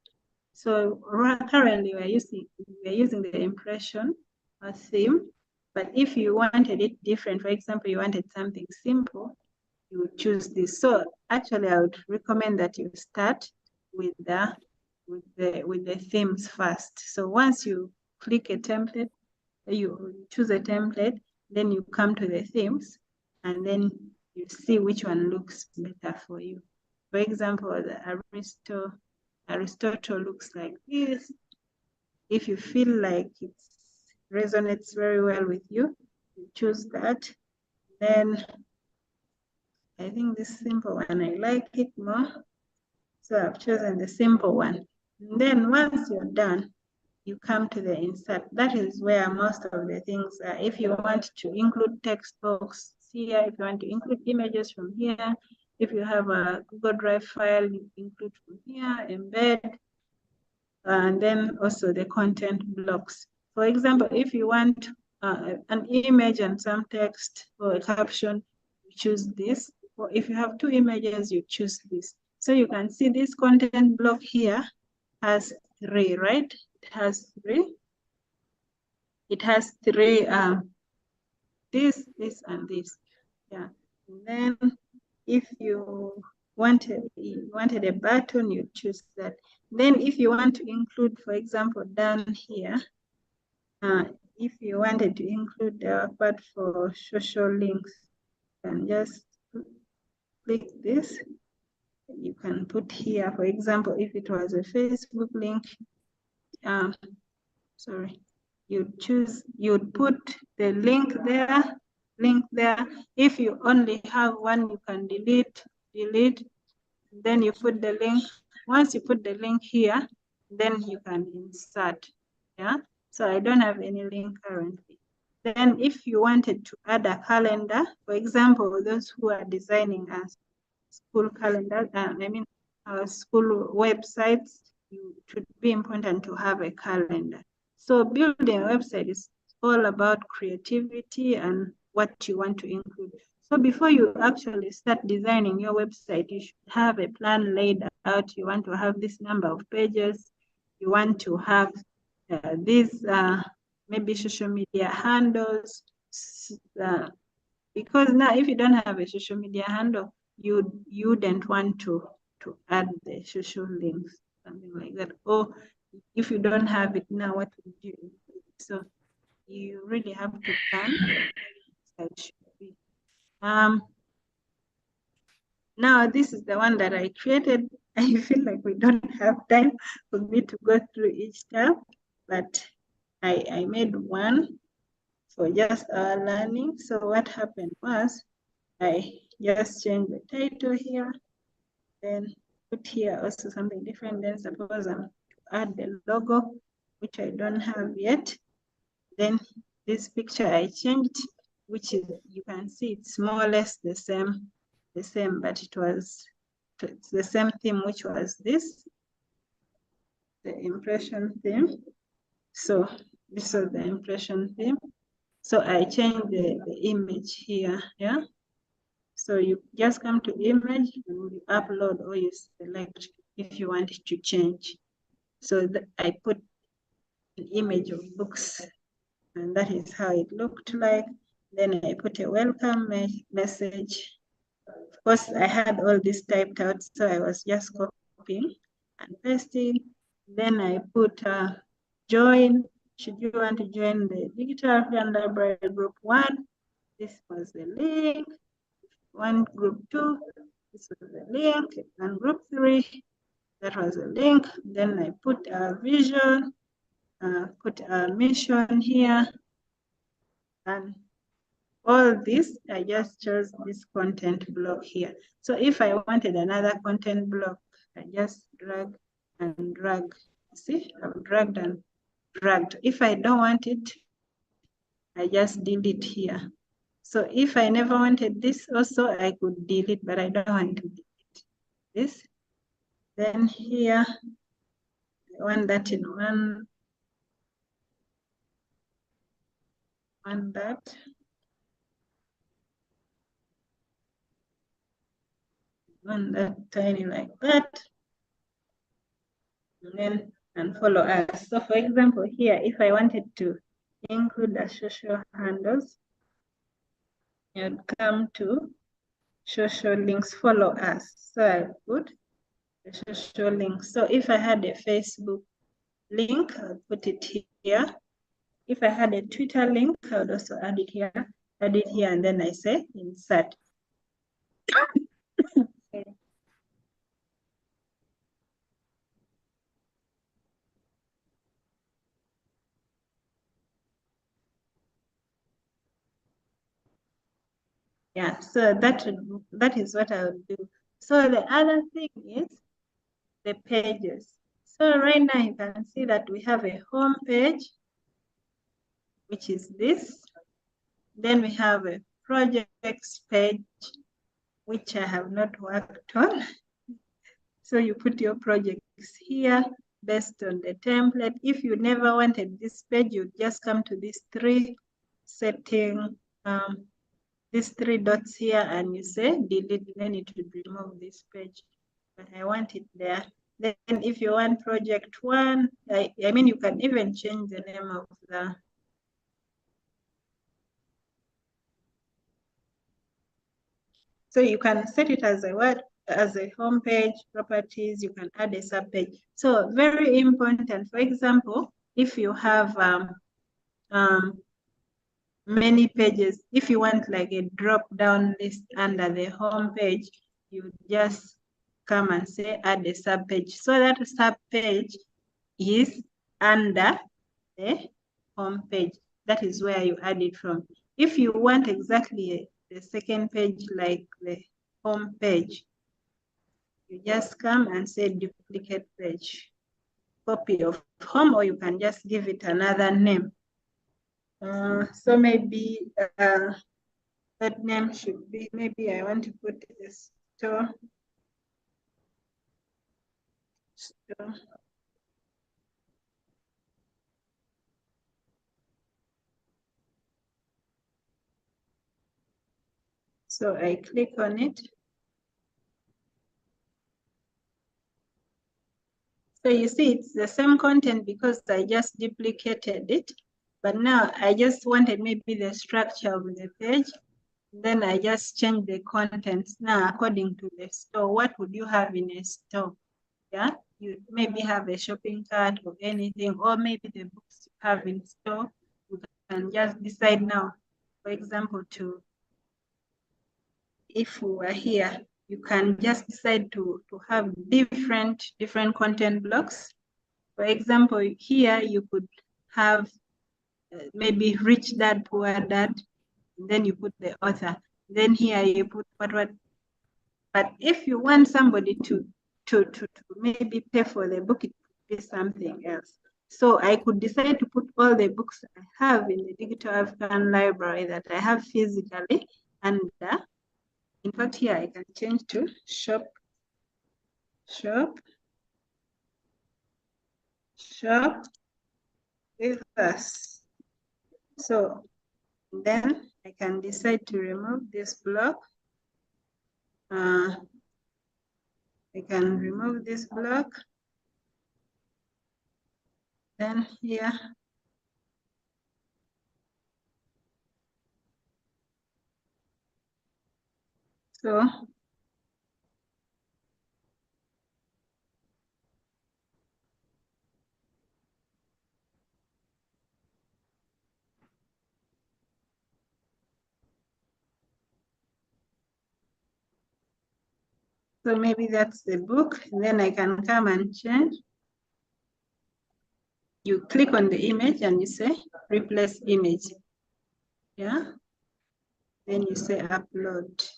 So currently we're using the impression or theme, but if you wanted it different, for example, you wanted something simple, you would choose this. So actually I would recommend that you start with the themes first. So once you click a template, you choose a template, then you come to the themes, and then you see which one looks better for you. For example, the Aristotle looks like this. If you feel like it resonates very well with you, you choose that. Then I think this simple one, I like it more. So I've chosen the simple one. And then once you're done, you come to the insert. That is where most of the things are. If you want to include text box here, if you want to include images from here, if you have a Google Drive file, you include from here, embed, and then also the content blocks. For example, if you want an image and some text or a caption, you choose this. Or if you have two images, you choose this. So you can see this content block here has three, right? It has three. It has three, this, and this. Yeah. And then if you wanted a button, you choose that. Then if you want to include, for example, down here, if you wanted to include the part for social links, you can just click this. You can put here, for example, if it was a Facebook link, you'd put the link there. If you only have one, you can delete, then you put the link. Once you put the link here, then you can insert, yeah? So I don't have any link currently. Then if you wanted to add a calendar, for example, those who are designing a school calendar, school websites, it would be important to have a calendar. So building a website is all about creativity and what you want to include. So before you actually start designing your website, you should have a plan laid out. You want to have this number of pages. You want to have these maybe social media handles. Because now if you don't have a social media handle, you wouldn't want to add the social links, something like that. Or if you don't have it now, what would you do? So you really have to plan how it should be. Now this is the one that I created. I feel like we don't have time for me to go through each tab, but I made one for just our learning. So what happened was I just changed the title here, then put here also something different. Then suppose I'm to add the logo, which I don't have yet. Then this picture I changed, which is, you can see it's more or less the same, but it's the same theme, which was this, the impression theme. So this is the impression theme. So I changed the image here, yeah. So you just come to image and you upload or you select if you want to change. So I put an image of books, and that is how it looked like. Then I put a welcome message. Of course, I had all this typed out, so I was just copying and pasting. Then I put join. Should you want to join the Digital African Library Group 1? This was the link. One group 2, this was the link. And group 3, that was a link. Then I put a vision, put a mission here. And all this, I just chose this content block here. So if I wanted another content block, I just drag and drag. See, I've dragged and dragged. If I don't want it, I just delete here. So if I never wanted this also, I could delete, but I don't want to delete this. Then here, I want that in one that. One that tiny like that. And then and follow us. So for example, here, if I wanted to include the social handles, you'd come to social links, follow us. So I put the social links. So if I had a Facebook link, I'll put it here. If I had a Twitter link, I would also add it here, and then I say insert. Yeah, so that is what I would do. So the other thing is the pages. So right now you can see that we have a home page, which is this. Then we have a projects page, which I have not worked on. So you put your projects here based on the template. If you never wanted this page, you just come to these three setting, these three dots here, and you say delete, then it will remove this page. But I want it there. Then if you want project 1, I mean, you can even change the name of the so you can set it as a home page, properties, you can add a sub page. So very important. For example, if you have many pages, if you want like a drop-down list under the home page, you just come and say add a sub page. So that sub page is under the home page. That is where you add it from. If you want exactly the second page like the home page, you just come and say duplicate page, copy of home, or you can just give it another name. So maybe that name should be, maybe I want to put a store. So I click on it. So you see, it's the same content because I just duplicated it. But now I just wanted maybe the structure of the page. Then I just change the contents now according to the store. What would you have in a store? Yeah, you maybe have a shopping cart or anything, or maybe the books you have in store. You can just decide now, for example, if we were here, you can just decide to have different content blocks. For example, here you could have maybe rich dad, poor dad, and then you put the author. Then here you put what. But if you want somebody to maybe pay for the book, it could be something else. So I could decide to put all the books I have in the Digital African Library that I have physically under. In fact, here I can change to shop with us. So then I can decide to remove this block I can remove this block. Then here, so maybe that's the book. Then I can come and change. You click on the image and you say replace image. Yeah. Then you say upload.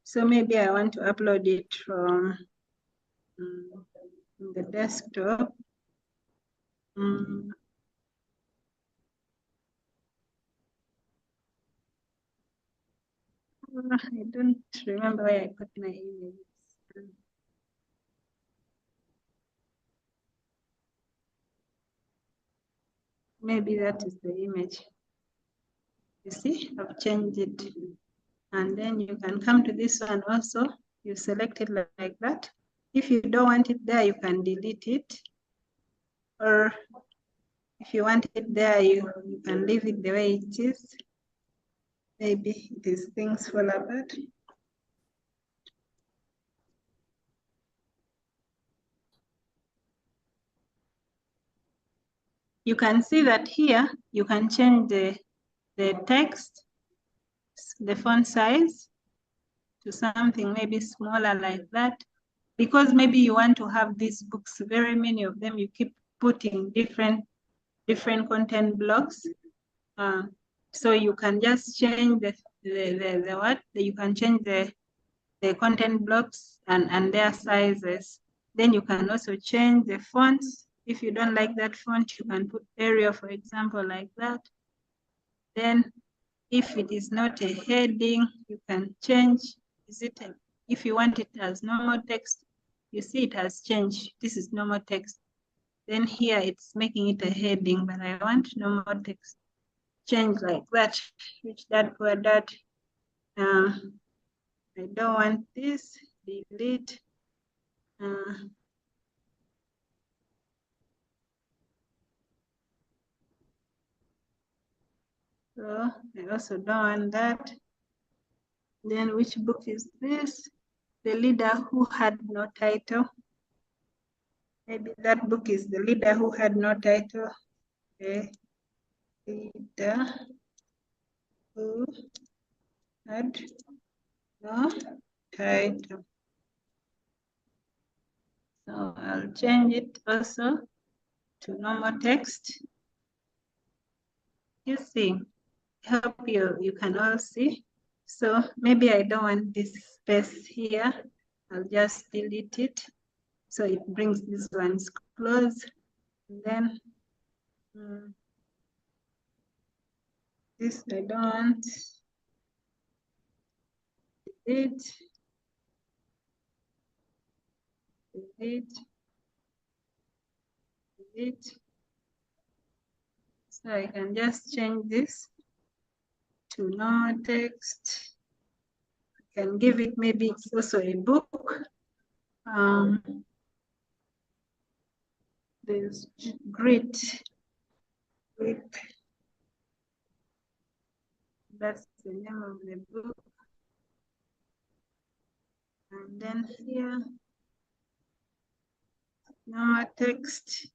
So maybe I want to upload it from the desktop. I don't remember where I put my images. Maybe that is the image. You see, I've changed it. And then you can come to this one also. You select it like that. If you don't want it there, you can delete it. Or if you want it there, you can leave it the way it is. Maybe these things fall apart. You can see that here, you can change the text, the font size to something maybe smaller like that. Because maybe you want to have these books, very many of them, you keep putting different content blocks. So you can just change the what? You can change the content blocks and their sizes. Then you can also change the fonts. If you don't like that font, you can put Arial, for example, like that. Then if it is not a heading, you can change, if you want it as normal text, you see it has changed. This is normal text. Then here it's making it a heading, but I want normal text. Change like that, which that where that. I don't want this, delete. So I also don't want that. Then which book is this? The Leader Who Had No Title. Maybe that book is The Leader Who Had No Title. The Leader Who Had No Title. So I'll change it also to normal text. You see, help you can all see. So maybe I don't want this space here. I'll just delete it. So it brings these ones close. And then this I don't want. Delete. Delete. Delete. So I can just change this to normal text. I can give it, maybe it's also a book. There's great. That's the name of the book. And then here, normal text.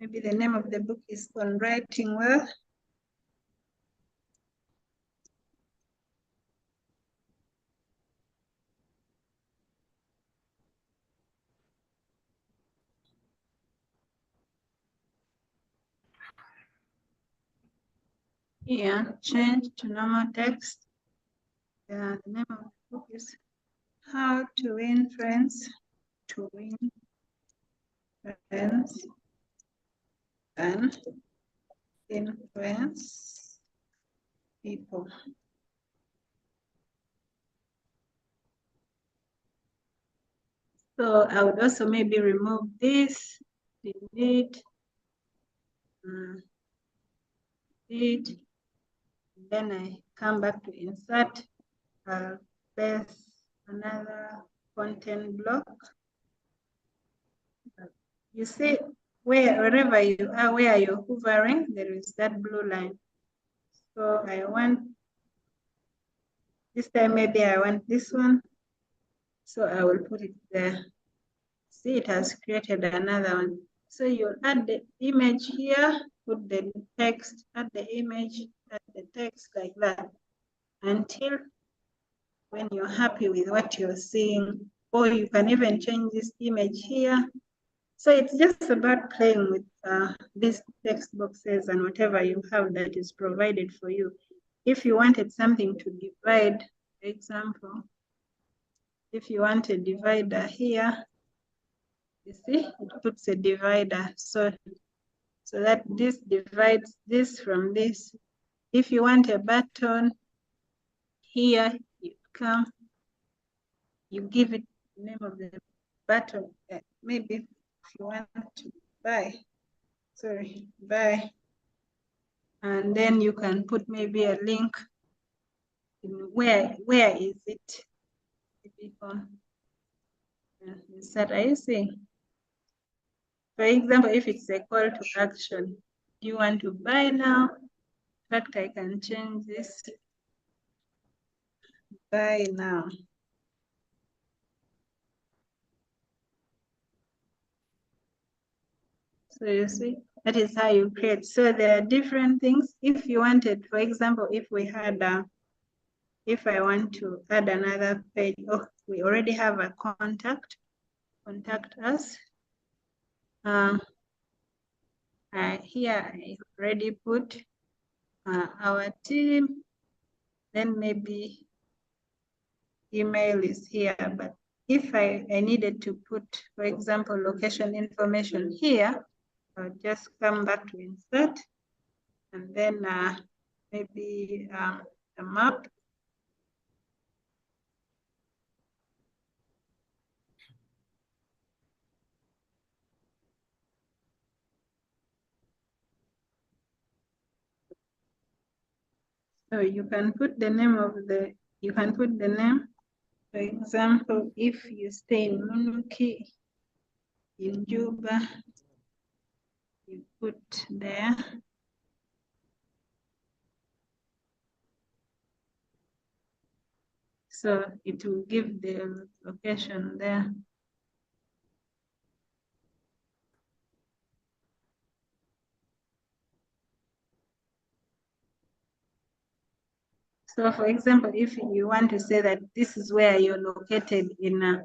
Maybe the name of the book is On Writing Well. Here, change to normal text. The name of the book is How to Win Friends, to Win Friends and Influence People. So I would also maybe remove this, delete, then I come back to insert, paste another content block. You see, wherever you are, where you're hovering, there is that blue line. So I want, this time maybe I want this one. So I will put it there. See, it has created another one. So you'll add the image here, put the text, add the image, add the text like that, until when you're happy with what you're seeing, or you can even change this image here. So it's just about playing with these text boxes and whatever you have that is provided for you. If you wanted something to divide, for example, if you want a divider here, you see, it puts a divider. So that this divides this from this. If you want a button, here you come, you give it the name of the button. Maybe if you want to buy, and then you can put maybe a link in where is it? Is that, are you seeing? For example, if it's a call to action, do you want to buy now? In fact, I can change this, buy now. So you see, that is how you create. So there are different things. If you wanted, for example, if we had if I want to add another page, oh, we already have a contact us. Here I already put our team, then maybe email is here, but if I needed to put, for example, location information here, I'll just come back to insert, and then maybe a map. So you can put the name of the, you can put the name. For example, if you stay in Munuki, in Juba, you put there. So it will give the location there. So for example, if you want to say that this is where you're located in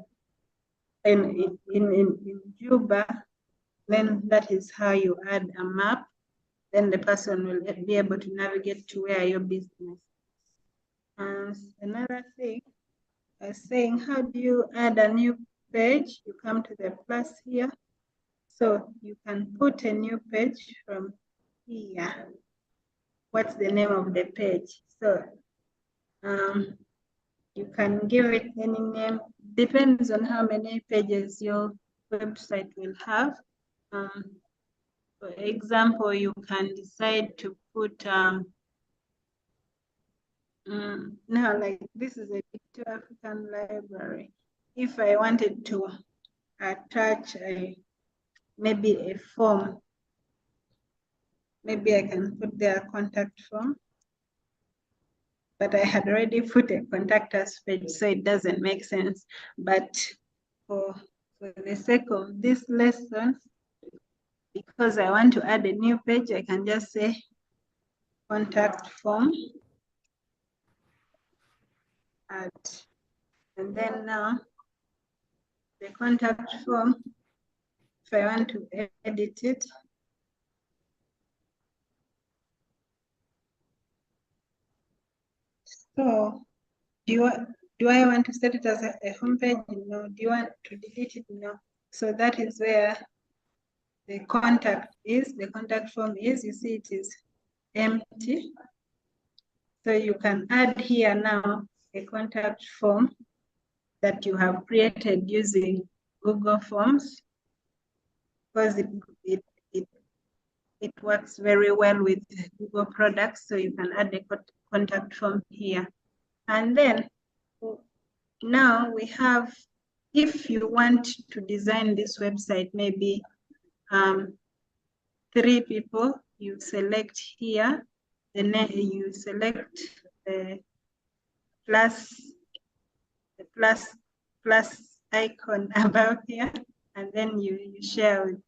Juba, then that is how you add a map. Then the person will be able to navigate to where your business. And another thing, I was saying, how do you add a new page? You come to the plus here. So you can put a new page from here. What's the name of the page? So you can give it any name, depends on how many pages your website will have. For example, you can decide to put, now like this is a Picture African library. If I wanted to attach maybe a form, maybe I can put their contact form, but I had already put a contact us page, so it doesn't make sense. But for the sake of this lesson, because I want to add a new page, I can just say contact form, add, and then now the contact form, if I want to edit it, so do I want to set it as a home page? No. Do you want to delete it? No. So that is where the contact is, the contact form is, you see it is empty. So you can add here now a contact form that you have created using Google Forms, because it works very well with Google products. So you can add a contact form here. And then now we have, if you want to design this website, maybe 3 people, you select here, then you select the plus icon above here, and then you share with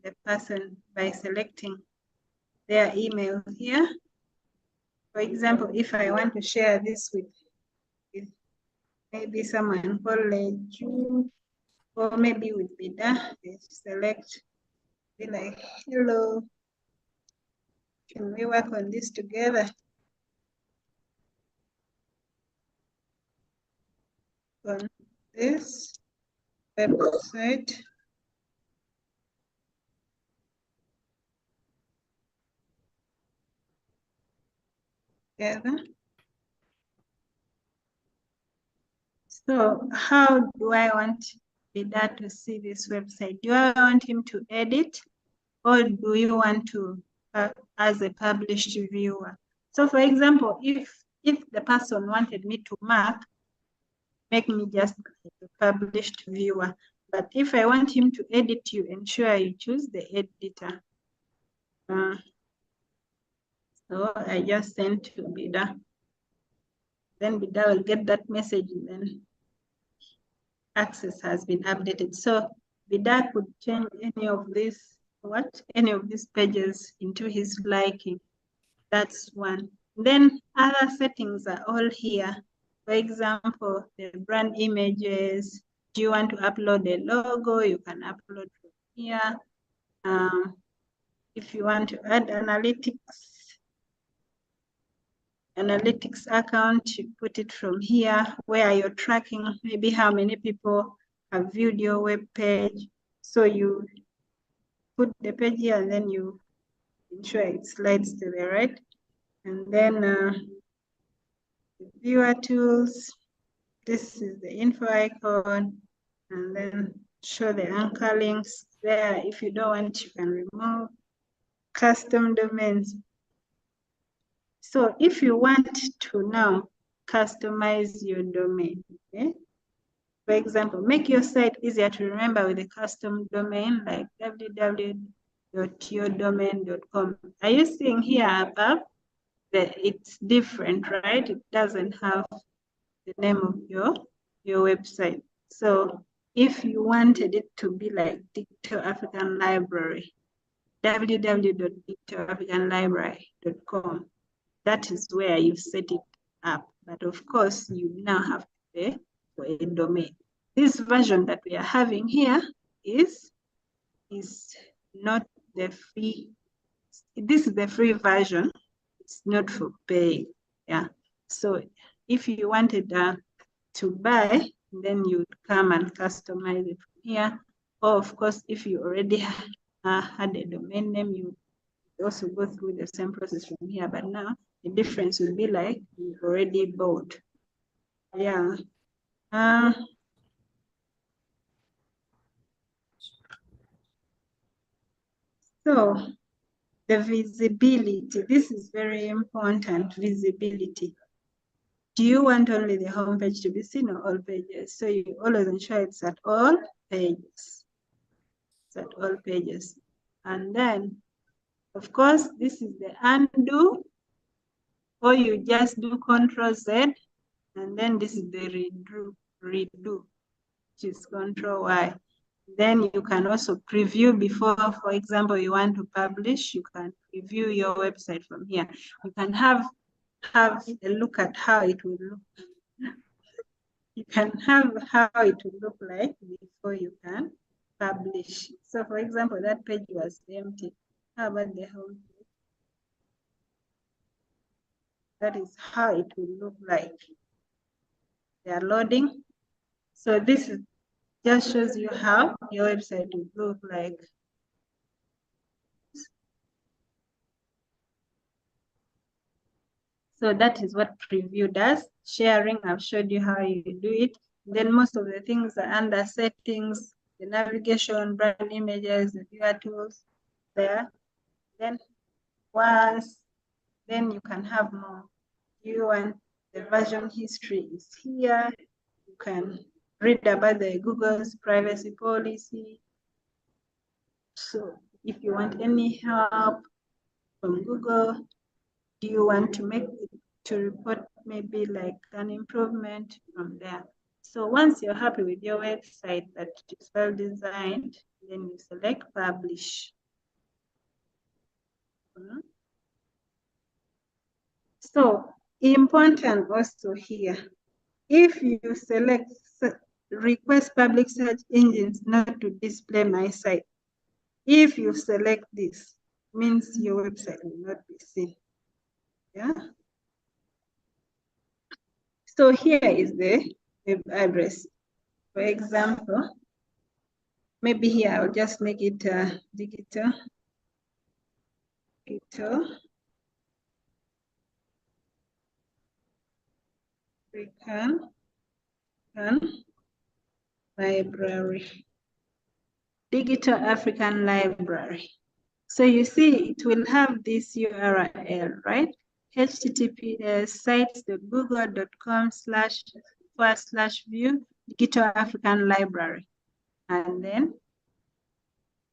the person by selecting their email here. For example, if I want to share this with maybe someone called Ju, or maybe with Bida, select, be like, hello, can we work on this together? On this website. Together. So how do I want Bida to see this website? Do I want him to edit, or do you want to as a published viewer? So for example, if the person wanted me to mark, make me just a published viewer. But if I want him to edit, you ensure you choose the editor. So I just sent to Bida. Then Bida will get that message, and then access has been updated. So Bida could change any of these pages into his liking. That's one. Then other settings are all here. For example, the brand images. Do you want to upload a logo? You can upload from here. If you want to add analytics account, you put it from here, where you're tracking maybe how many people have viewed your web page. So you put the page here, and then you ensure it slides to the right. And then the viewer tools, this is the info icon, and then show the anchor links there. If you don't want, you can remove custom domains. So if you want to now customize your domain, okay? For example, make your site easier to remember with a custom domain like www.yourdomain.com. Are you seeing here above that it's different, right? It doesn't have the name of your website. So if you wanted it to be like Digital African Library, www.digitalafricanlibrary.com, that is where you set it up. But of course, you now have to pay for a domain. This version that we are having here is not the free. This is the free version. It's not for pay. Yeah. So if you wanted to buy, then you'd come and customize it from here. Or of course, if you already had a domain name, you also go through the same process from here. But now the difference will be like you've already bought. Yeah. So the visibility, this is very important, visibility. Do you want only the home page to be seen or all pages? So you always ensure it's at all pages. It's at all pages. And then, of course, this is the undo, or you just do Control Z, and then this is the redo, which is Control Y. Then you can also preview before, for example, you want to publish, you can preview your website from here. You can have a look at how it will look. You can have how it will look like before you can publish. So for example, that page was empty. How about the home page? That is how it will look like. They are loading. So this just shows you how your website will look like. So that is what preview does. Sharing, I've showed you how you do it. Then most of the things are under settings, the navigation, brand images, the viewer tools there. Then then you can have more. You want the version history is here. You can read about the Google's privacy policy. So if you want any help from Google, do you want to report maybe like an improvement from there? So once you're happy with your website that is well designed, then you select publish. So important also here, if you select request public search engines not to display my site, if you select this, means your website will not be seen. Yeah. So here is the web address. For example, maybe here I'll just make it digital African library, digital African library. So you see, it will have this URL, right? https://google.com//view digital African library. And then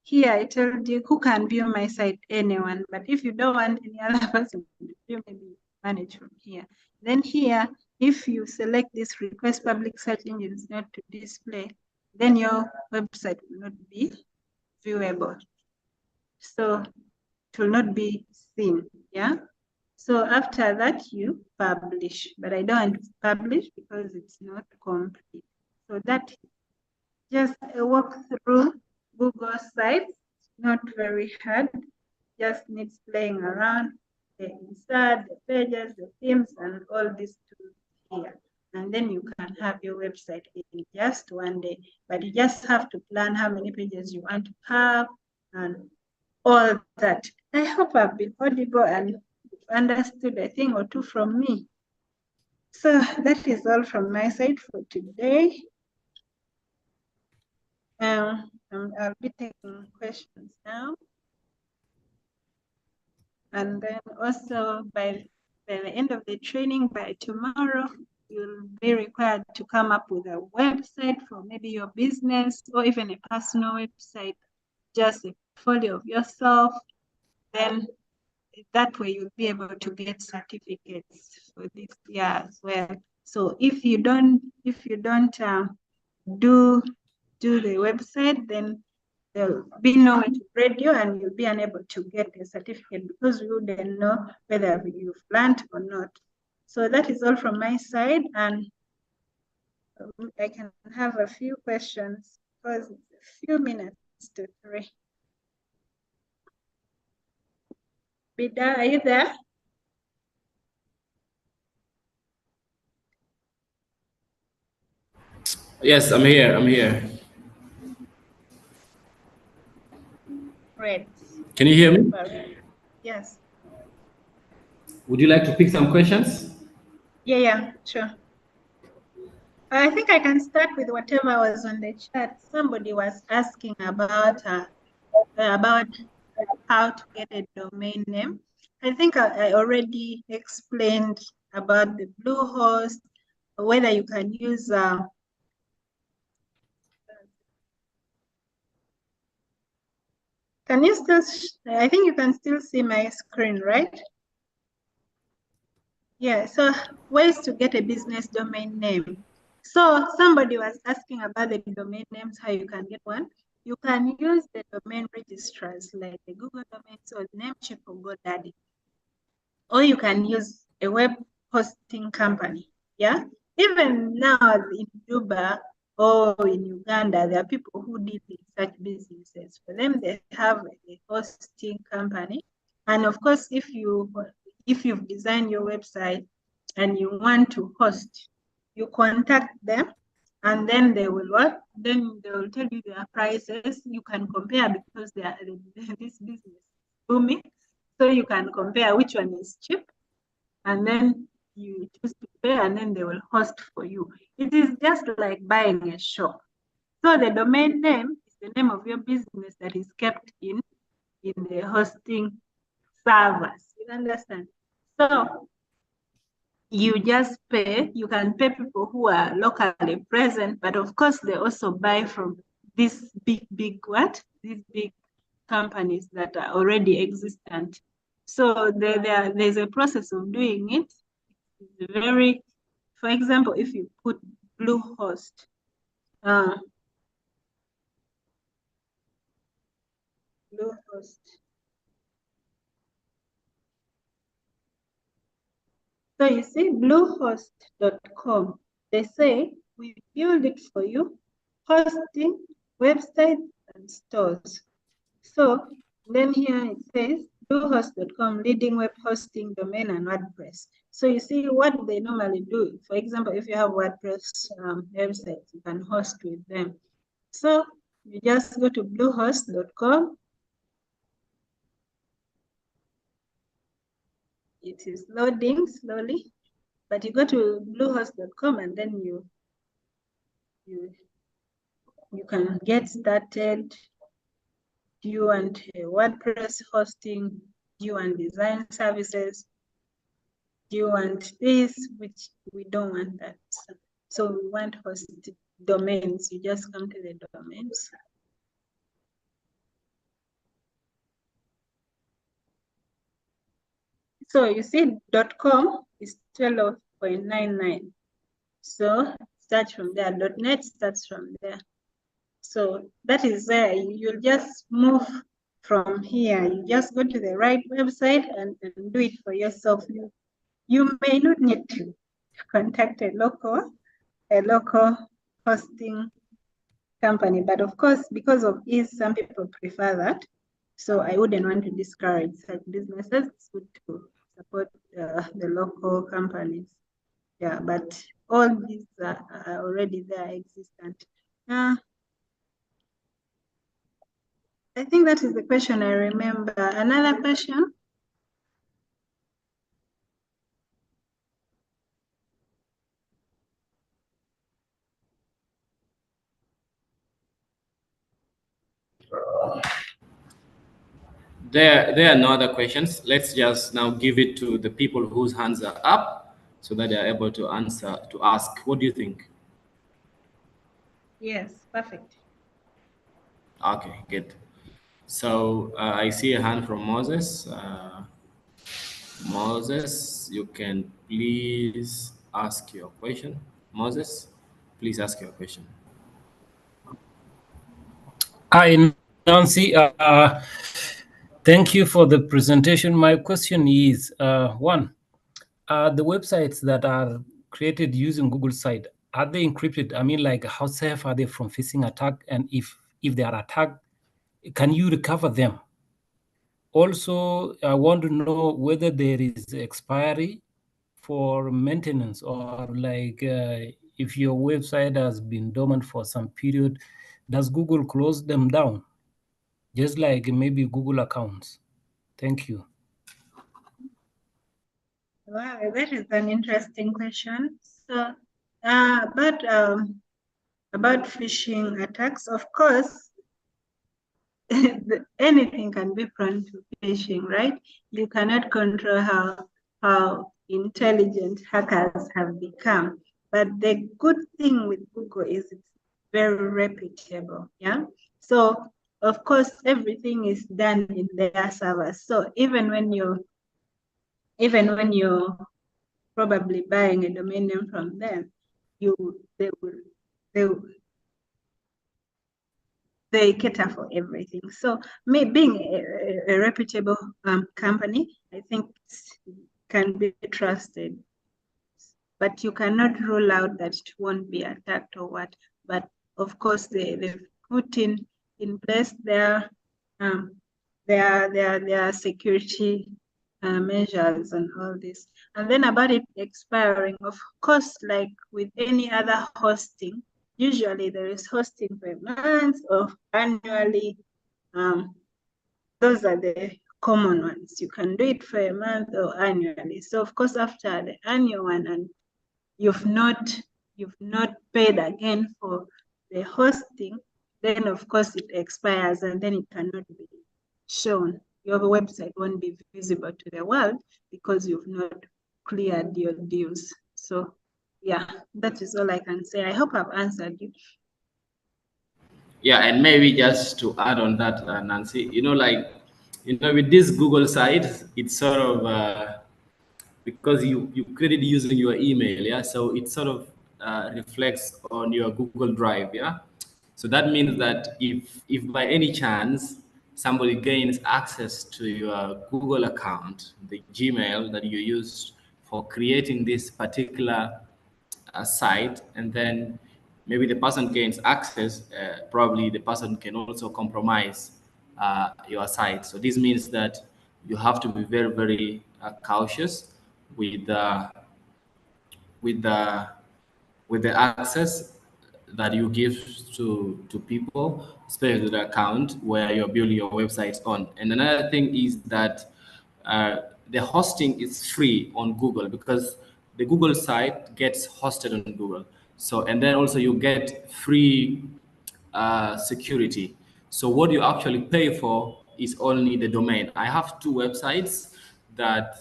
here I told you who can view my site, anyone. But if you don't want any other person to view, maybe manage from here. Then here, if you select this request public search engines not to display, then your website will not be viewable. So it will not be seen, yeah? So after that, you publish, but I don't want to publish because it's not complete. So that just a walk through Google sites, not very hard, just needs playing around, the insert, the pages, the themes, and all these tools here. And then you can have your website in just one day, but you just have to plan how many pages you want to have and all that. I hope I've been audible and understood a thing or two from me. So that is all from my side for today. I'll be taking questions now. And then also by the end of the training, by tomorrow, you'll be required to come up with a website for maybe your business or even a personal website, just a portfolio of yourself. Then that way you'll be able to get certificates for this year as well. So if you don't do the website, then there'll be no way to grade you and you'll be unable to get a certificate because you wouldn't know whether you've learned or not. So that is all from my side, and I can have a few questions because it's a few minutes to 3. Bida, are you there? Yes, I'm here. Great. Can you hear me? Yes. Would you like to pick some questions? Yeah, sure. I think I can start with whatever was on the chat. Somebody was asking about how to get a domain name. I think I already explained about the Bluehost, whether you can use can you still, I think you can still see my screen, right? Yeah, so ways to get a business domain name. So somebody was asking about the domain names, how you can get one. You can use the domain registrars like the Google Domains or Namecheap or GoDaddy. Or you can use a web hosting company, yeah? Even now in Juba or in Uganda, there are people who deal with such businesses. For them, they have a hosting company. And of course, if you've designed your website and you want to host, you contact them and then they will what? Then they will tell you their prices. You can compare because this business is booming. So you can compare which one is cheap and then you choose to pay and then they will host for you. It is just like buying a shop. So the domain name is the name of your business that is kept in the hosting servers. You understand? So you just pay. You can pay people who are locally present, but of course they also buy from these big these big companies that are already existent. So there's a process of doing it. It's very, for example, if you put Bluehost, Bluehost. So you see, bluehost.com, they say, we build it for you, hosting, websites, and stores. So then here it says, bluehost.com, leading web hosting, domain, and WordPress. So you see what they normally do. For example, if you have WordPress websites, you can host with them. So you just go to bluehost.com. It is loading slowly, but you go to bluehost.com and then you can get started. Do you want WordPress hosting? Do you want design services? Do you want this? Which we don't want that. So we want hosted domains. You just come to the domains. So you see .com is 12.99. So start from there. .net starts from there. So that is where you'll just move from here. You just go to the right website and do it for yourself. You may not need to contact a local hosting company, but of course, because of ease, some people prefer that. So I wouldn't want to discourage such businesses. It's good to support the local companies. Yeah, but all these are already there, existent. I think that is the question I remember. Another question? There are no other questions. Let's just now give it to the people whose hands are up so that they are able to ask. What do you think? Yes, perfect. Okay, good. So I see a hand from Moses. Moses, you can please ask your question. Moses, please ask your question. Hi, Nancy. Thank you for the presentation. My question is, one, the websites that are created using Google site, are they encrypted? I mean, like, how safe are they from phishing attack? And if they are attacked, can you recover them? Also, I want to know whether there is expiry for maintenance, or like if your website has been dormant for some period, does Google close them down? Just like maybe Google accounts. Thank you. Wow, that is an interesting question. So, about phishing attacks, of course, anything can be prone to phishing, right? You cannot control how intelligent hackers have become. But the good thing with Google is it's very reputable, yeah? So, of course, everything is done in their servers. So even when you're probably buying a domain name from them, they cater for everything. So me being a reputable company, I think can be trusted. But you cannot rule out that it won't be attacked or what. But of course, they've put in place their security measures and all this. And then about it expiring, of course, like with any other hosting, usually there is hosting per month or annually. Those are the common ones. You can do it for a month or annually. So of course, after the annual one and you've not paid again for the hosting, then of course it expires and then it cannot be shown. Your website won't be visible to the world because you've not cleared your dues. So yeah, that is all I can say. I hope I've answered you. Yeah, and maybe just to add on that, Nancy, with this Google site, it's sort of because you created using your email, yeah. So it sort of reflects on your Google Drive, yeah. So that means that if by any chance somebody gains access to your Google account, the Gmail that you used for creating this particular site, and then maybe the person gains access, probably the person can also compromise your site. So this means that you have to be very, very cautious with with the with the access that you give to people, especially the account where you're building your websites on. And another thing is that the hosting is free on Google, because the Google site gets hosted on Google. So, and then also you get free security. So what you actually pay for is only the domain. I have two websites that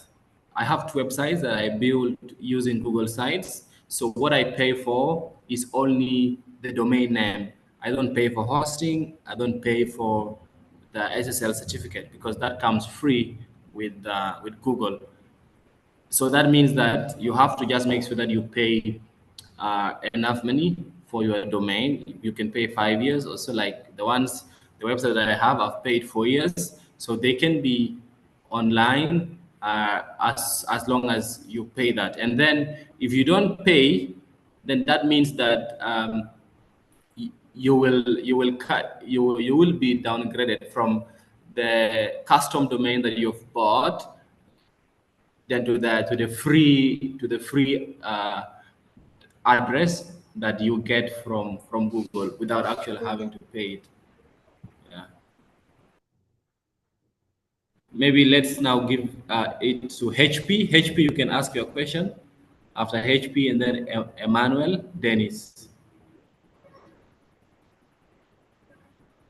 I built using Google Sites. So what I pay for is only the domain name. I don't pay for hosting. I don't pay for the SSL certificate, because that comes free with Google. So that means that you have to just make sure that you pay enough money for your domain. You can pay 5 years or so, like the website that I have, I've paid 4 years. So they can be online as long as you pay that. And then if you don't pay, then that means that you will be downgraded from the custom domain that you've bought, then to the free address that you get from Google without actually having to pay it. Yeah. Maybe let's now give it to HP. HP, you can ask your question after HP, and then Emmanuel, Dennis.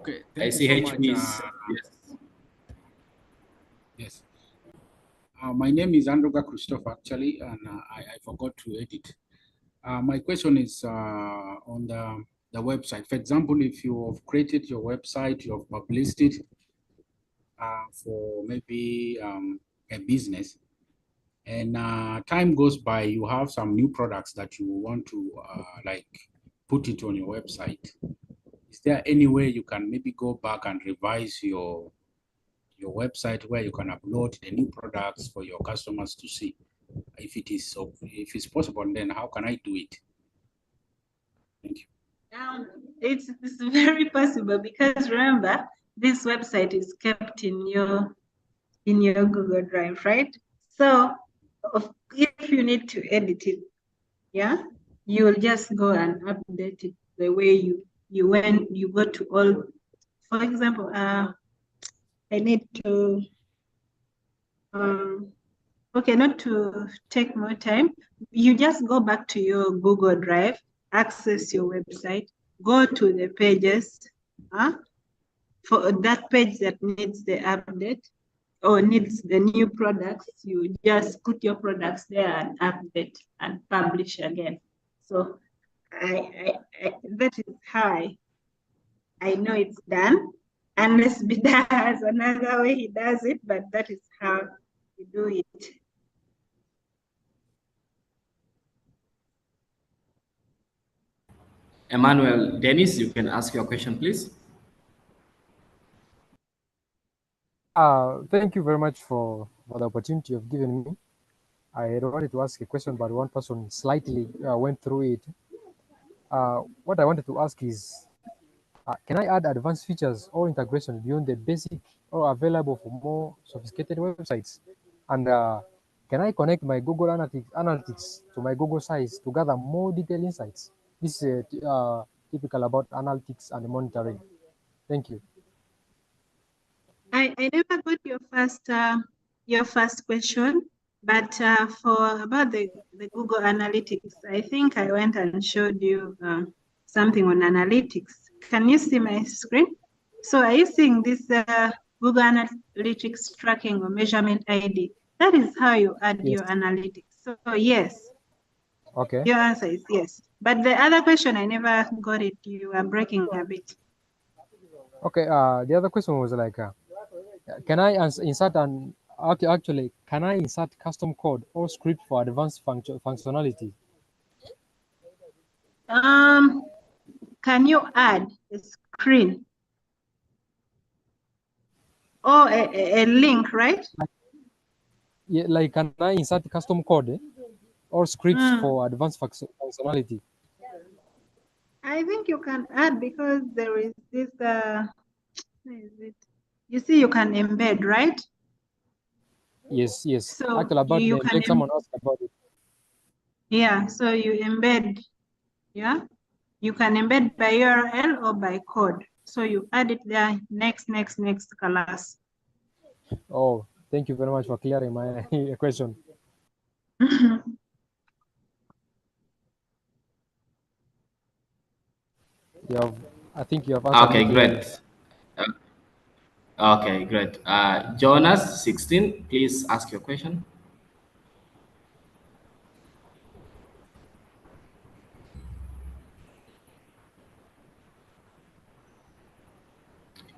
Okay, I thank see you so HP much. is yes. Yes. My name is Androga Christopher, actually, and I forgot to edit. My question is on the website. For example, if you have created your website, you have published it for maybe a business, and time goes by, you have some new products that you want to like put it on your website. Is there any way you can maybe go back and revise your website where you can upload the new products for your customers to see? If it's possible, then how can I do it? Thank you. It's very possible, because remember, this website is kept in your Google Drive, right? So if you need to edit it, yeah, you will just go and update it the way when you go to all. For example, I need to okay, not to take more time. You just go back to your Google Drive, access your website, go to the pages, for that page that needs the update or needs the new products, you just put your products there and update and publish again. So that is how I know it's done. Unless Bida has another way he does it, but that is how you do it. Emmanuel, Dennis, you can ask your question, please. Thank you very much for the opportunity you've given me. I had wanted to ask a question, but one person slightly went through it. What I wanted to ask is, can I add advanced features or integration beyond the basic or available for more sophisticated websites? And can I connect my Google Analytics to my Google sites to gather more detailed insights? This is typical about analytics and monitoring. Thank you. I never got your first question, but for about the Google Analytics, I think I went and showed you something on analytics. Can you see my screen? So are you seeing this Google Analytics tracking or measurement ID? That is how you add your analytics. So yes. Okay. Your answer is yes. But the other question, I never got it. You are breaking a bit. Okay. The other question was like, can I insert an actually can I insert custom code or script for advanced functionality? Can you add a screen or a link, right? Yeah, like can I insert custom code or scripts for advanced functionality? I think you can add because there is this. Where is it? You see, you can embed, right? Yes, yes. So Actually, about you the can someone asked about it. Yeah, so you embed, yeah, you can embed by URL or by code. So you add it there, next class. Oh, thank you very much for clearing my question. You have, I think you have answered Okay, me clearly. great. Okay, great. Jonas, 16, please ask your question.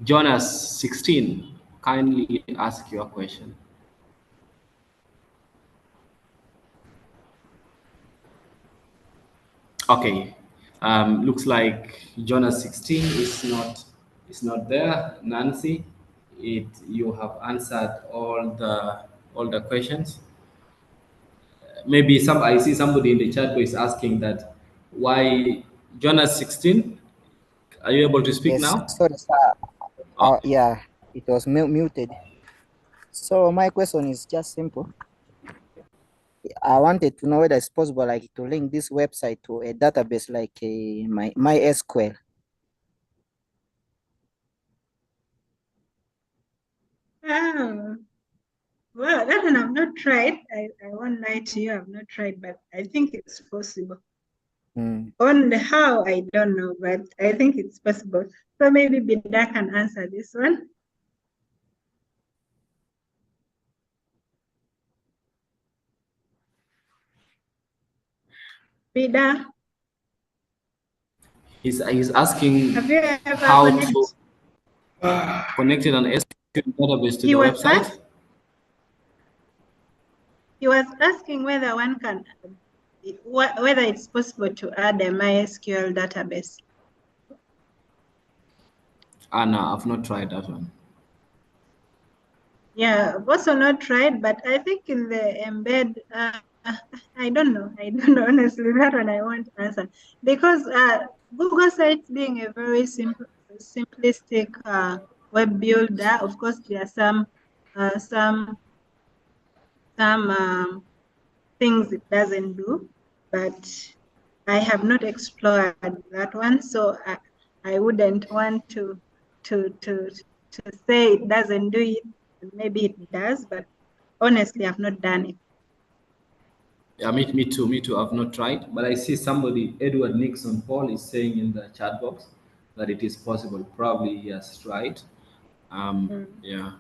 Jonas, 16, kindly ask your question. Okay, looks like Jonas 16 is not there. Nancy, you have answered all the questions. Maybe I see somebody in the chat box asking that why Jonas 16. Are you able to speak Yes, now? sorry, sir. Yeah, it was muted. So my question is just simple. I wanted to know whether it's possible, like, to link this website to a database like my MySQL. Oh, well, that one I've not tried. I won't lie to you, I've not tried, but I think it's possible. On the how, I don't know, but I think it's possible. So maybe Bida can answer this one. Bida, He's asking have you ever how connected? to connect an SQL database to He the was website. He was asking whether one can, whether it's possible to add a MySQL database. No, I've not tried that one. Yeah, I've also not tried, but I think in the embed, I don't know. Honestly, that one I won't answer because Google Sites being a very simplistic web builder. Of course, there are some things it doesn't do, but I have not explored that one, so I wouldn't want to say it doesn't do it. Maybe it does, but honestly, I've not done it. Yeah, me too. I've not tried, but I see somebody, Edward Nixon Paul, is saying in the chat box that it is possible. Probably he has tried. Yeah.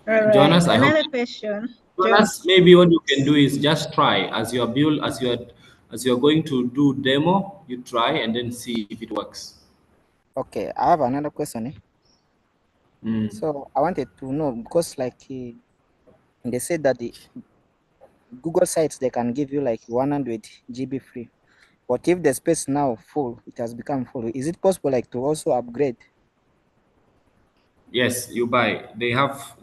All right. Jonas, I hope. Another question. Jonas, maybe what you can do is just try as you're going to do demo. You try and then see if it works. Okay, I have another question. So I wanted to know because, like, they said that the Google Sites, they can give you like 100 GB free, but if the space now full, it has become full. Is it possible, like, to also upgrade? Yes, you buy. They have